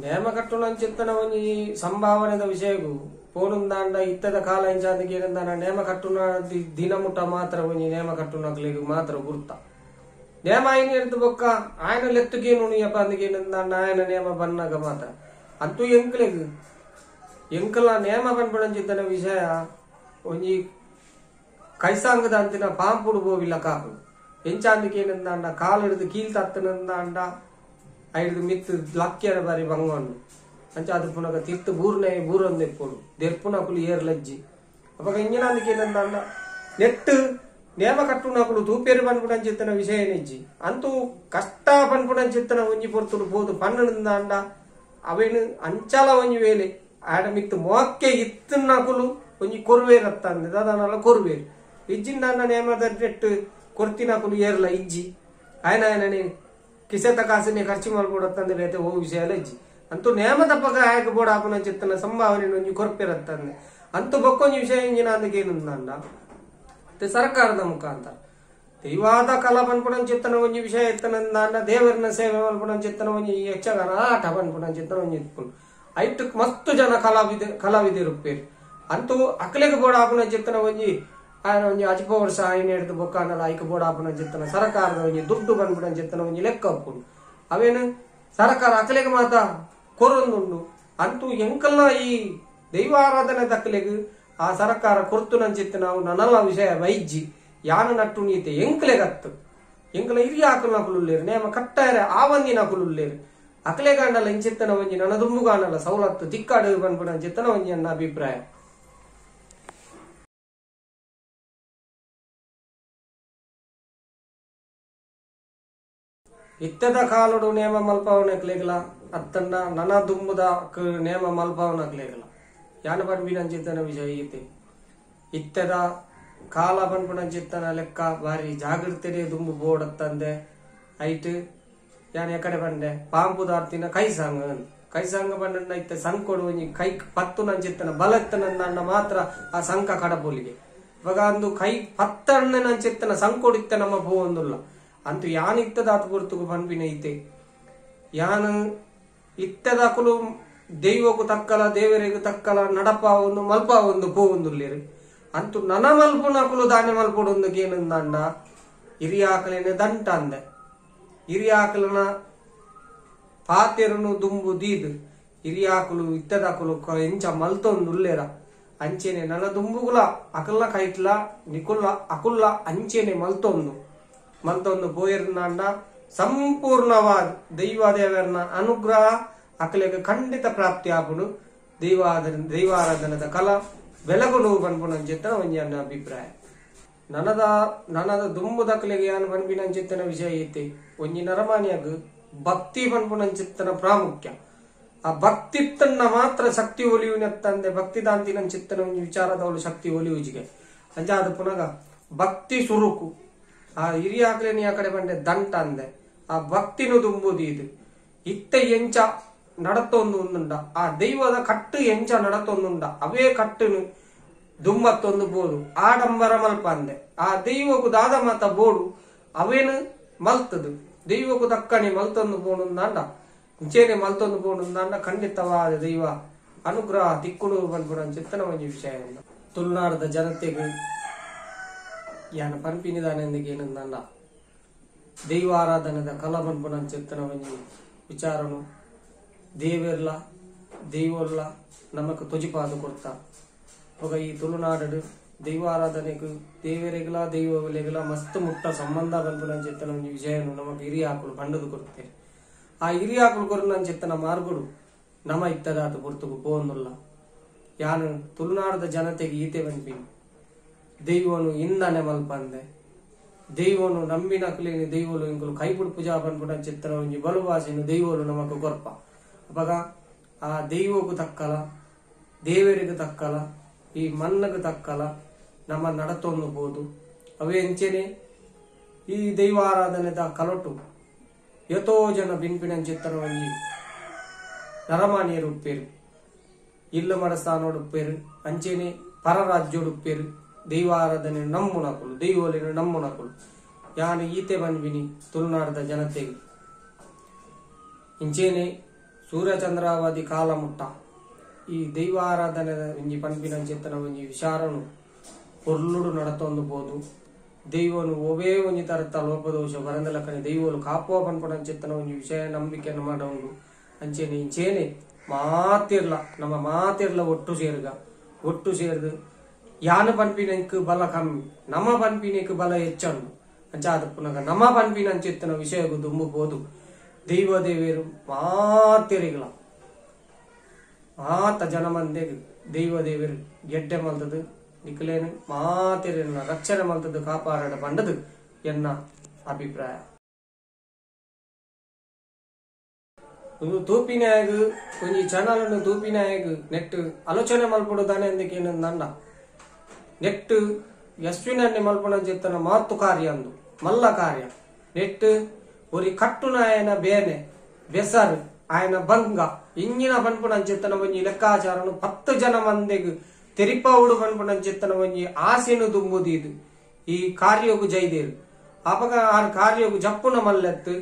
Speaker 1: ನೇಮ ಕಟ್ಟುನ ಅಂಚೆತ್ತನ ಒಂಜಿ ಸಂಭಾವನೆದ ವಿಷಯಗೂ ಪೋನುಂದಾಂಡ ಇತ್ತದ ಕಾಲ ಇಂಚಾಂದಿಗೆ ಏನಂದ ನೇಮ ಕಟ್ಟುನ ದಿನ ಮುಟ್ಟ ಮಾತ್ರ ಒಂಜಿ ನೇಮ ಕಟ್ಟುನಕ್ಲಿಗೆ ಮಾತ್ರ ಗುರ್ತ ನೇಮ ಐನು ಎಡ್ದು ಬೊಕ್ಕ ಆಯನ ಲೆತ್ತುಗೇನು ಉಣಿಯಪ್ಪ ಅಂದಿಗೆ ಏನಂದ ಆಯನ ನೇಮ ಬನ್ನಾಗ ಮಾತ್ರ ಅಂತೂ ಎಂಕ್ಲೆಗ್ ಎಂಕಲ ನೇಮ ಪನ್ಪಣಂಚಿತ್ತನ ವಿಷಯ ಒಂಜಿ ಕೈಸಾಂಗದ ಅಂತಿನ ಪಾಂಪುಡು ಬೋವಿಲ್ಲ ಕಾಪು ಎಂಚಾಂದಿಗೆ ಏನಂದ ಕಾಲು ಹಿಡಿದು ಕೀಲ್ ತತ್ತನಂದ ಐದು ಮಿತ್ತು ಲಕ್ಕಿಯರ ಬಾರಿ ಬಂಗೊಂಡು ಅಂಚ ಅದು ಪುನಗ ತಿರ್ತು ಬೂರೊಂದು ಎಪ್ಪೋಡು ದೆರ್ಪುನಕುಲು ಏರ್ಲಜ್ಜಿ ಅವಾಗ ಇಂಜಿನಂದಕ್ಕೆ ಏನಂದ ನೆಟ್ಟು ನೇಮ ಕಟ್ಟುನಕುಲು ತೂಪೇರು ಪನ್ಪುಣಂಚಿತ್ತನ ವಿಷಯ ನೆಜ್ಜಿ ಅಂತೂ ಕಷ್ಟ ಪನ್ಪುಣಂಚಿತ್ತನ ಒಂಜಿ ಪೊರ್ತುಡು ಬೋದು ಪನ್ನಂದ ಅವೇನು ಅಂಚಲ ಒಂಜಿ ವೇಲೆ ಆಡ ಮಿತ್ತು ಮೋಕ್ಕೆ ಇತ್ತನಕುಲು ಒಂಜಿ ಕೊರುವೇರತ್ತ ಅಂದ ಅದನ್ನೆಲ್ಲ ಕೊರುವೇರು ಇಜ್ಜಿಂದ ನೇಮದ ನೆಟ್ಟು ಕೊರ್ತಿನಕುಲು ಏರ್ಲ ಇಜ್ಜಿ ಆಯನ ಕಿಸೆತ ಕಾಸನೆ ಖರ್ಚು ಮಾಡ್ಬೋಡತ್ತಂದ್ರೆ ಓ ವಿಷಯ ಎಲ್ಲ ಇಜ್ಜಿ ಅಂತೂ ನೇಮದ ಪಕ್ಕ ಆಯಕ ಬೋಡ ಹಾಪನ ಚಿತ್ತನ ಸಂಭಾವನೆ ಒಂಜಿ ಕೊರಪಿರತ್ತಂದೆ ಅಂತೂ ಬಕ್ಕೊಂಜಿ ವಿಷಯ ಇಂಜಿನ ಅಂದಕ್ಕೆ ಏನಂದ ಸರ್ಕಾರದ ಮುಖಾಂತರ ದೈವಾದ ಕಲಾ ಪನ್ಪುಣನ್ ಚಿತ್ತನ ಒಂಜಿ ವಿಷಯ ಎತ್ತನಂದ ದೇವರನ್ನ ಸೇವೆ ಮಲ್ಪುಣನ್ ಚಿತ್ತನ ಒಂಜಿ ಯಕ್ಷಗಾನ ಆಟ ಪನ್ಪುಣನ್ ಚಿತ್ತನ ಒಂಜಿ ಇತ್ಪುಂಡು ಐಟ್ ಮಸ್ತು ಜನ ಕಲಾವಿದಿರುಪ್ಪೇರು ಅಂತೂ ಅಕ್ಲೆಗೆ ಬೋಡ ಹಾಪನ ಚಿತ್ತನ ಒಂಜಿ ఆయన ಒಂಜಿ ಅಜ್ಪ ವರ್ಷ ఆయన ಎಡ್ದು ಬೊಕ್ಕನಲ್ಲ ಐಕ ಬೋಡ ಹಾಪನ ಚಿತ್ತನ ಸರ್ಕಾರದ ಒಂಜಿ ದುಡ್ಡು ಪನ್ಪುಣನ್ ಚಿತ್ತನ ಒಂಜಿ ಲೆಕ್ಕ ಹಾಪುಂಡು ಅವೇನು ಸರ್ಕಾರ ಅಕಲೆಗೆ ಮಾತ ಕೊರೊಂದುಂಡು ಅಂತೂ ಎಂಕಲ್ನ ಈ ದೈವಾರಾಧನೆ ದಕ್ಕಲೆಗ್ ಆ ಸರ್ಕಾರ ಕೊರ್ತುನಂಚಿತ್ತು ನಾವು ನನ್ನಲ್ಲ ವಿಷಯ ವೈಜ್ಜಿ ಯಾನ ನಟ್ಟು ನೀತೆ ಎಂಕ್ಲೆಗತ್ತು ಎಂಕಲ ಹಿರಿಯ ಆಕಲ್ನ ಕುಲುಲ್ಲೇರು ನೇಮ ಕಟ್ಟಾರೆ ಆ ಒಂದಿನ ಕುಲುಲ್ಲೇರು ಅಕಲೆಗಾಂಡಲ್ಲ ಇಂಚಿತ್ತನ ಒಂಜಿ ನನ್ನ ದುಂಬುಗಾಂಡಲ್ಲ ಸವಲತ್ತು ತಿಕ್ಕಾಡು ಪನ್ಪುಣಂಚಿತ್ತನ ಒಂಜಿ ನನ್ನ ಅಭಿಪ್ರಾಯ ಇತ್ತದ ಕಾಲುಡು ನೇಮ ಮಲ್ಪವನಕ್ಲೇಗಲ ಅತ್ತನ್ನ ನನ ದುಂಬುದ ನೇಮ ಮಲ್ಪವನಕ್ಲೇಗಲ ಯಾನ ಪನ್ಪಿನಂಚಿತ್ತನ ವಿಷಯ ಈತೆ ಇತ್ತದ ಕಾಲ ಪನ್ಪುಣಂಚಿತ್ತನ ಲೆಕ್ಕ ಬಾರಿ ಜಾಗೃತಿನೇ ದುಂಬು ಬೋಡತ್ತಂದೆ ಐಟ್ ಯಾನ್ ಎಕಡೆ ಬಂಡೆ ಪಾಂಪು ದಾರ್ತಿನ ಕೈಸಾಂಗ ಬಂಡ ಇತ್ತ ಸಂಕೊಡು ಒಂಜಿ ಕೈ ಪತ್ತು ನಂಚಿತ್ತನ ಬಲತ್ತನ ಮಾತ್ರ ಆ ಸಂಕ ಕಡಪೋಲಿಗೆ ಇವಾಗ ಅಂದು ಕೈ ಪತ್ತಣ್ಣ ನಂಚಿತ್ತನ ಸಂಕೊಡಿತ್ತ ನಮ್ಮ ಪೋವೊಂದುಲ್ಲ ಅಂತೂ ಯಾನ್ ಇತ್ತದ ಆತು ಗುರುತುಗು ಪನ್ಪಿನ ಐತೆ ಯಾನ್ ಇತ್ತದ ಕುಲು ದೈವಕ್ಕೂ ತಕ್ಕಲ ದೇವರಿಗೂ ತಕ್ಕಲ ನಡಪ ಒಂದು ಮಲ್ಪ ಒಂದು ಪೋವೊಂದುಲ್ಲೇರು ಅಂತೂ ನನ ಮಲ್ಪುನ ಕುಲು ದಾನೆ ಮಲ್ಪೊಡೊಂದು ಏನಂದ ಹಿರಿಯ ಆಕಲೇನೆ ದಂಟ ಅಂದೆ ಹಿರಿಯ ಆಕಲನ ಪಾತೆರನು ದುಂಬು ದೀದು ಹಿರಿಯ ಆಕಲು ಇತ್ತದ ಆಕಲು ಎಂಚ ಮಲ್ತೊಂದುಲ್ಲೇರ ಅಂಚೆನೆ ನನ್ನ ದುಂಬುಗುಲ ಅಕಲ್ನ ಕೈಟ್ಲ ನಿಕುಲ್ಲ ಅಕುಲ್ಲ ಅಂಚೆನೆ ಮಲ್ತೊಂದು ಪೋಯರ್ನಾಂಡ ಸಂಪೂರ್ಣವಾದ ದೈವದೇವರನ ಅನುಗ್ರಹ ಅಕಲೆಗೆ ಖಂಡಿತ ಪ್ರಾಪ್ತಿ ಆಪುಡು ದೈವಾರಾಧನದ ಕಲಾ ಬೆಳಗು ನೋವು ಪನ್ಪುಣಂಚಿತ್ತನ ಒಂಜಿ ನನ್ನ ಅಭಿಪ್ರಾಯ ನನದ ದುಂಬುದಕ್ಲೆಗೆ ಯಾನು ಪನ್ಪಿನಂಚಿತ್ತನ ವಿಷಯ ಐತೆ ಒಂಜಿ ನರಮಾನಿಯಾಗ ಭಕ್ತಿ ಪನ್ಪುಣಂಚಿತ್ತನ ಪ್ರಾಮುಖ್ಯ ಆ ಭಕ್ತಿತ್ತನ್ನ ಮಾತ್ರ ಶಕ್ತಿ ಒಲಿಯುನತ್ತಂದೆ ಭಕ್ತಿ ದಾಂತಿನ ಚಿತ್ತನ ಒಂಜಿ ವಿಚಾರದವಳು ಶಕ್ತಿ ಒಲಿಯುಜಿಗೆ ಅಂಚಾದ ಪುನಗ ಭಕ್ತಿ ಸುರುಕು ಆ ಹಿರಿಯ ಆಕಲೇನಿ ಆ ಕಡೆ ಬಂಡೆ ದಂಟ ಅಂದೆ ಆ ಭಕ್ತಿನು ದುಂಬುದು ಇದು ಇತ್ತ ಎಂಚ ನಡತೊಂದುಂಡ ಆ ದೈವದ ಕಟ್ಟು ಎಂಚ ನಡತೊಂದುಂಡ ಅವೇ ಕಟ್ಟುನು ದುಮ್ಮತ್ತೊಂದು ಬೋಡು ಆಡಂಬರ ಮಲ್ಪ ಅಂದೆ ಆ ದೈವಕು ದಾದ ಮಾತ ಬೋಡು ಅವೇನು ಮಲ್ತದು ದೈವಕು ದಕ್ಕಣಿ ಮಲ್ತೊಂದು ಬೋಡುಂದಾಂಡ ಇಂಚೇನೆ ಮಲ್ತೊಂದು ಬೋಡುಂದಾಂಡ ಖಂಡಿತವಾದ ದೈವ ಅನುಗ್ರಹ ತಿಕ್ಕುಡು ಬಂದ್ಬಿಡ ಚಿತ್ತನ ಒಂದು ವಿಷಯ ತುಳುನಾಡದ ಜನತೆಗೆ ಯಾನ ಪಂಪಿನಿದಾನೆಂದಿಗೆ ಏನಂದ ದೈವಾರಾಧನದ ಕಲ ಬಂದ್ಬಿಡ ಚಿತ್ತನ ಒಂದು ವಿಚಾರನು ದೇವೆರ್ಲ ದೈವಲ್ಲ ನಮಕ್ ತೊಜಿಪಾದು ಕೊಡ್ತಾ ఒక ఈ తులునాడు దైవారాధనకు దేవరెగల దైవಲೆಗಲ ಮಸ್ತ್ ಮುಟ್ಟ ಸಂಬಂಧ ಬಂತು చెత్తన ವಿಷಯನು ನಮಗೆ ಹಿರಿಯಾಕುಲು ಬಂಡದು ಕೊಡ್ತಾರೆ ಆ ಹಿರಿಯಾಕುಲು ಕೊರು చెత్తನ ಮಾರ್ಗುಡು ನಮ ಇತ್ತದಾತ ಗುರ್ತುಗು ಪೋಂದುಲ್ಲ ಯಾನು ತುಳುನಾಡದ ಜನತೆಗೆ ಈತೆ ಬಂದ್ಪಿ ದೈವನು ಇಂದನೆ ಮಲ್ಪಂದೆ ದೈವನು ನಂಬಿನಕಲೇನಿ ದೈವಲು ಇಂಕುಲು ಕೈಪುಡು ಪೂಜಾ ಬಂದ್ಬಿಡ చెత్తನ ಒಂಜಿ ಬಲುವಾಸಿನ ದೈವಲು ನಮಕ್ ಗೊರ್ಪ ಅಪಗ ಆ ದೈವకు ತಕ್ಕಲ ದೇವರಿಗೆ ತಕ್ಕಲ ಈ ಮನ್ನಗ ತಕ್ಕಲ ನಮ್ಮ ನಡತೊಂದುಬಹುದು ಅವೇ ಎಂಚೆನೆ ಈ ದೈವಾರಾಧನೆದ ಕಲಟು ಯಥೋ ಜನ ಬಿನ್ಪಿನ ಚಿತ್ತನ ಒಂಜಿ ನರಮಾನಿಯರು ಉಪ್ಪೇರು ಇಲ್ಲ ಮಡಸ್ಥಾನೋಡು ಉಪ್ಪೇರು ಅಂಚೆನೆ ಪರರಾಜ್ಯೋಡು ಉಪ್ಪೇರು ದೈವಾರಾಧನೆ ನಮ್ಮುನಕುಲು ದೈವಲಿನ ನಮ್ಮುನಕುಲು ಯಾನು ಈತೆ ಬಂದ್ಬಿನಿ ತುಳುನಾಡದ ಜನತೆಗೆ ಇಂಚೇನೆ ಸೂರ್ಯಚಂದ್ರಾವಧಿ ಕಾಲ ಮುಟ್ಟ ಈ ದೈವಾರಾಧನೆ ಒಂಜಿ ಪಂಪಿನ ಚಿತ್ತನ ಒಂಜಿ ವಿಚಾರನು ಪೊರ್ಲುಡು ನಡತೊಂದು ಬೋದು ದೈವನು ಒವೇ ಒಂಜಿ ತರತ ಲೋಪದೋಷ ಬರಂದಲಕ್ಕನೆ ದೈವಲು ಕಾಪುವ ಪನ್ಪನ ಚಿತ್ತನ ಒಂಜಿ ವಿಷಯ ನಂಬಿಕೆಯನ್ನು ಮಾಡೋದು ಅಂಚೆನೆ ಇಂಚೇನೆ ಮಾತಿರ್ಲ ನಮ್ಮ ಮಾತಿರ್ಲ ಒಟ್ಟು ಸೇರ್ದು ಯಾನ ಪನ್ಪಿನಕ್ಕೆ ಬಲ ಕಮ್ಮಿ ನಮ್ಮ ಪನ್ಪಿನಕ್ಕೆ ಬಲ ಹೆಚ್ಚಂಡು ಅಂಚಾದ ಪುನಗ ನಮ್ಮ ಪನ್ಪಿನ ಚಿತ್ತನ ವಿಷಯಗೂ ದುಂಬಬಹುದು ದೈವ ದೇವಿಯರು ಮಾತಿರಿಗಳ ಮಾತ ಜನ ಮಂದಿ ದೈವ ದೇವರು ಗೆಡ್ಡೆ ಮಲ್ತದು ನಿಖಲೇನು ಮಾತಿರಿನ ರಕ್ಷಣೆ ಮಲ್ತದ್ದು ಕಾಪಾಡ ಬಂಡದು ಎನ್ನ ಅಭಿಪ್ರಾಯ ತೂಪಿನಾಗ ಒಂಜಿ ಚಾನಲ್ ತೂಪಿನಾಗ ನೆಟ್ ಆಲೋಚನೆ ಮಲ್ಪಡುದಾನೆ ಅಂದಕ್ಕೆ ಏನಂದ ನೆಟ್ ಯಶ್ವಿನನ್ನೇ ಮಲ್ಪಣ ಚಿತ್ತನ ಮಾತು ಕಾರ್ಯ ಅಂದು ಮಲ್ಲ ಕಾರ್ಯ ನೆಟ್ ಒರಿ ಕಟ್ಟುನಾಯನ ಬೇನೆ ಬೆಸರು ఆయన బంగ ఇంజిన పన్పున చిత్తన వంజి లెక్కాచారను 10 జన మందికి తెరిపవుడు పన్పున చిత్తన వంజి ఆశను దుంబుదీదు ఈ కార్యకు జైదేరు అపగ ఆ కార్యకు జప్పున మల్లెత్తు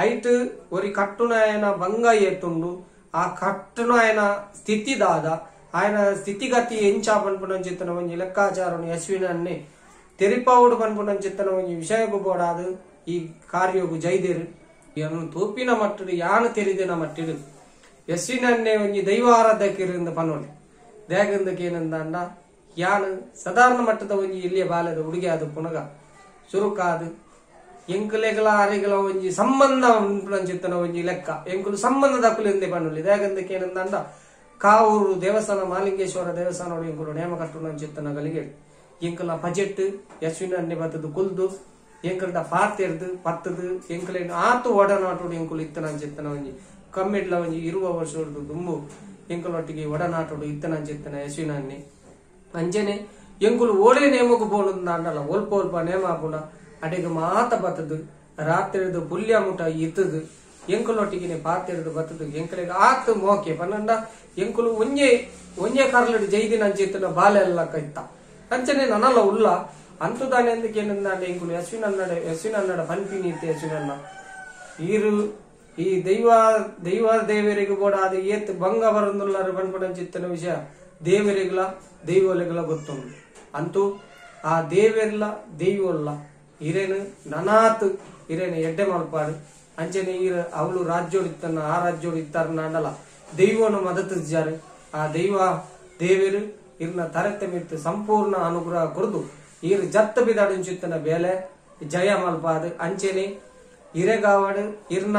Speaker 1: ఐటు ఒరి కట్టునాయన బంగ ఎత్తుండు ఆ కట్టునాయన స్థితి దాద ఆయన స్థితిగతి ఎంచా పన్పున చిత్తన వంజి లెక్కాచారను యశ్వినన్నే తెరిపవుడు పన్పున చిత్తన వంజి విషయకు పోడాదు ఈ కార్యకు జైదేరు ಯಾನು ತೋಪಿನ ಮಟ್ಟಡು ಯಾನು ತೆರಿದಿನ ಮಟ್ಟಿಡು ಯಶ್ವಿನನ್ನೇ ಒಂಜಿ ದೈವಾರಾಧಕರಿಂದ ಪನ್ನೋಲಿ ದೇಗಂದಕ್ಕೆ ಏನಂದ ಯಾನು ಸಾಧಾರಣ ಮಟ್ಟದ ಒಂಜಿ ಇಲ್ಲಿಯ ಬಾಲ್ಯದ ಹುಡುಗಿ ಅದು ಪುನಗ ಚುರುಕಾದು ಎಂಕುಲೆಗಲ ಅರಿಗಲ ಒಂಜಿ ಸಂಬಂಧ ಚಿತ್ತನ ಒಂಜಿ ಲೆಕ್ಕ ಎಂಕುಲು ಸಂಬಂಧದ ಕುಲಿಂದೆ ಪನ್ನೋಲಿ ದೇಗಂದಕ್ಕೆ ಏನಂದ ಕಾವೂರು ದೇವಸ್ಥಾನ ಮಾಲಿಂಗೇಶ್ವರ ದೇವಸ್ಥಾನ ಎಂಕುಲು ನೇಮ ಕಟ್ಟುನ ಚಿತ್ತನ ಗಲಿಗೆ ಎಂಕುಲ ಬಜೆಟ್ ಯಶ್ವಿನನ್ನೇ ಬತ್ತದು ಕುಲ್ದು ಎಂಕಲ್ದ ಪಾತೆರ್ದು ಪತ್ತದು ಎಂಕಲೇನು ಆತು ಒಡನಾಟೋಡು ಎಂಕುಲು ಇತ್ತನ ಚಿತ್ತನ ಒಂಜಿ ಕಮ್ಮಿಡ್ಲ ಒಂಜಿ 20 ವರ್ಷದ್ದು ದುಂಬು ಎಂಕಲೊಟ್ಟಿಗೆ ಒಡನಾಟೋಡು ಇತ್ತನ ಚಿತ್ತನ ಯಶ್ವಿನನ್ನೇ ಅಂಜನೆ ಎಂಕುಲು ಓಡೆ ನೇಮಕು ಬೋಣದು ಅಂಡಲ್ಲ ಒಲ್ಪ ನೇಮ ಪುಣ ಅಡೆಗೆ ಮಾತ ಬತ್ತದು ರಾತ್ರಿದು ಪುಲ್ಯ ಮುಟ ಇತ್ತದು ಎಂಕಲೊಟ್ಟಿಗೆ ಪಾತೆರ್ದು ಬತ್ತದು ಎಂಕಲಿಗೆ ಆತು ಮೋಕೆ ಪನ್ನಂಡ ಎಂಕುಲು ಒಂಜೆ ಕರ್ಲಡು ಜೈದಿನ ಚಿತ್ತನ ಬಾಲೆ ಎಲ್ಲ ಕೈತ ಅಂಚನೆ ನನಲ್ಲ ಉಲ್ಲ ಅಂತದಾನೆ ಎಂದಕ್ಕೆ ಏನಂದಾಂಡೆ ಇಂಕುಲು ಯಶ್ವಿನನ್ನಡ ಪನ್ಪಿನಿ ಇತ್ತು ಯಶ್ವಿನನ್ನ ಈರು ಈ ದೈವ ದೇವರಿಗೆ ಕೂಡ ಅದು ಏತ್ ಭಂಗ ಬರಂದುಲ್ಲಾರು ಪನ್ಪನ ಚಿತ್ತನ ವಿಷಯ ದೇವರಿಗಲ ದೈವಲೆಗಲ ಗೊತ್ತುಂಡು ಅಂತೂ ಆ ದೇವೆರ್ಲ ದೈವಲ್ಲ ಹಿರೇನು ನನಾತ್ ಹಿರೇನು ಎಡ್ಡೆ ಮಲ್ಪಾಡು ಅಂಚನೆ ಈರ ಅವಳು ರಾಜ್ಯೋಡು ಇತ್ತನ್ನ ಆ ರಾಜ್ಯೋಡು ಇತ್ತಾರನ್ನ ಅಂಡಲ್ಲ ದೈವನು ಮದತಿದ್ದಾರೆ ಆ ದೇವರು ಇರ್ನ ತರತೆ ಮಿತ್ತು ಸಂಪೂರ್ಣ ಅನುಗ್ರಹ ಕೊರದು ಈರು ಜತ್ತ ಬಿದಾಡು ಚಿತ್ತನ ಬೇಲೆ ಜಯ ಮಲ್ಪಾದು ಅಂಚೆನೆ ಇರೆಗಾವಾಡು ಇರ್ನ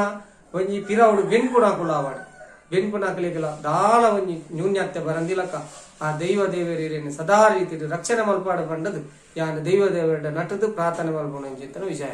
Speaker 1: ಒಂಜಿ ಪಿರಾವುಡು ಬೆನ್ಪುಣಾಕುಲಾವಾಡು ಬೆನ್ಪುಣಾಕಲಿಗಲ ದಾಳ ಒಂಜಿ ನ್ಯೂನ್ಯತೆ ಬರಂದಿಲಕ ಆ ದೈವ ದೇವರೇನು ಸದಾ ರೀತಿ ರಕ್ಷಣೆ ಮಲ್ಪಾಡು ಬಂಡದು ಯಾನು ದೈವ ದೇವರ ನಟದು ಪ್ರಾರ್ಥನೆ ಮಲ್ಪಣ ಚಿತ್ತನ ವಿಷಯ.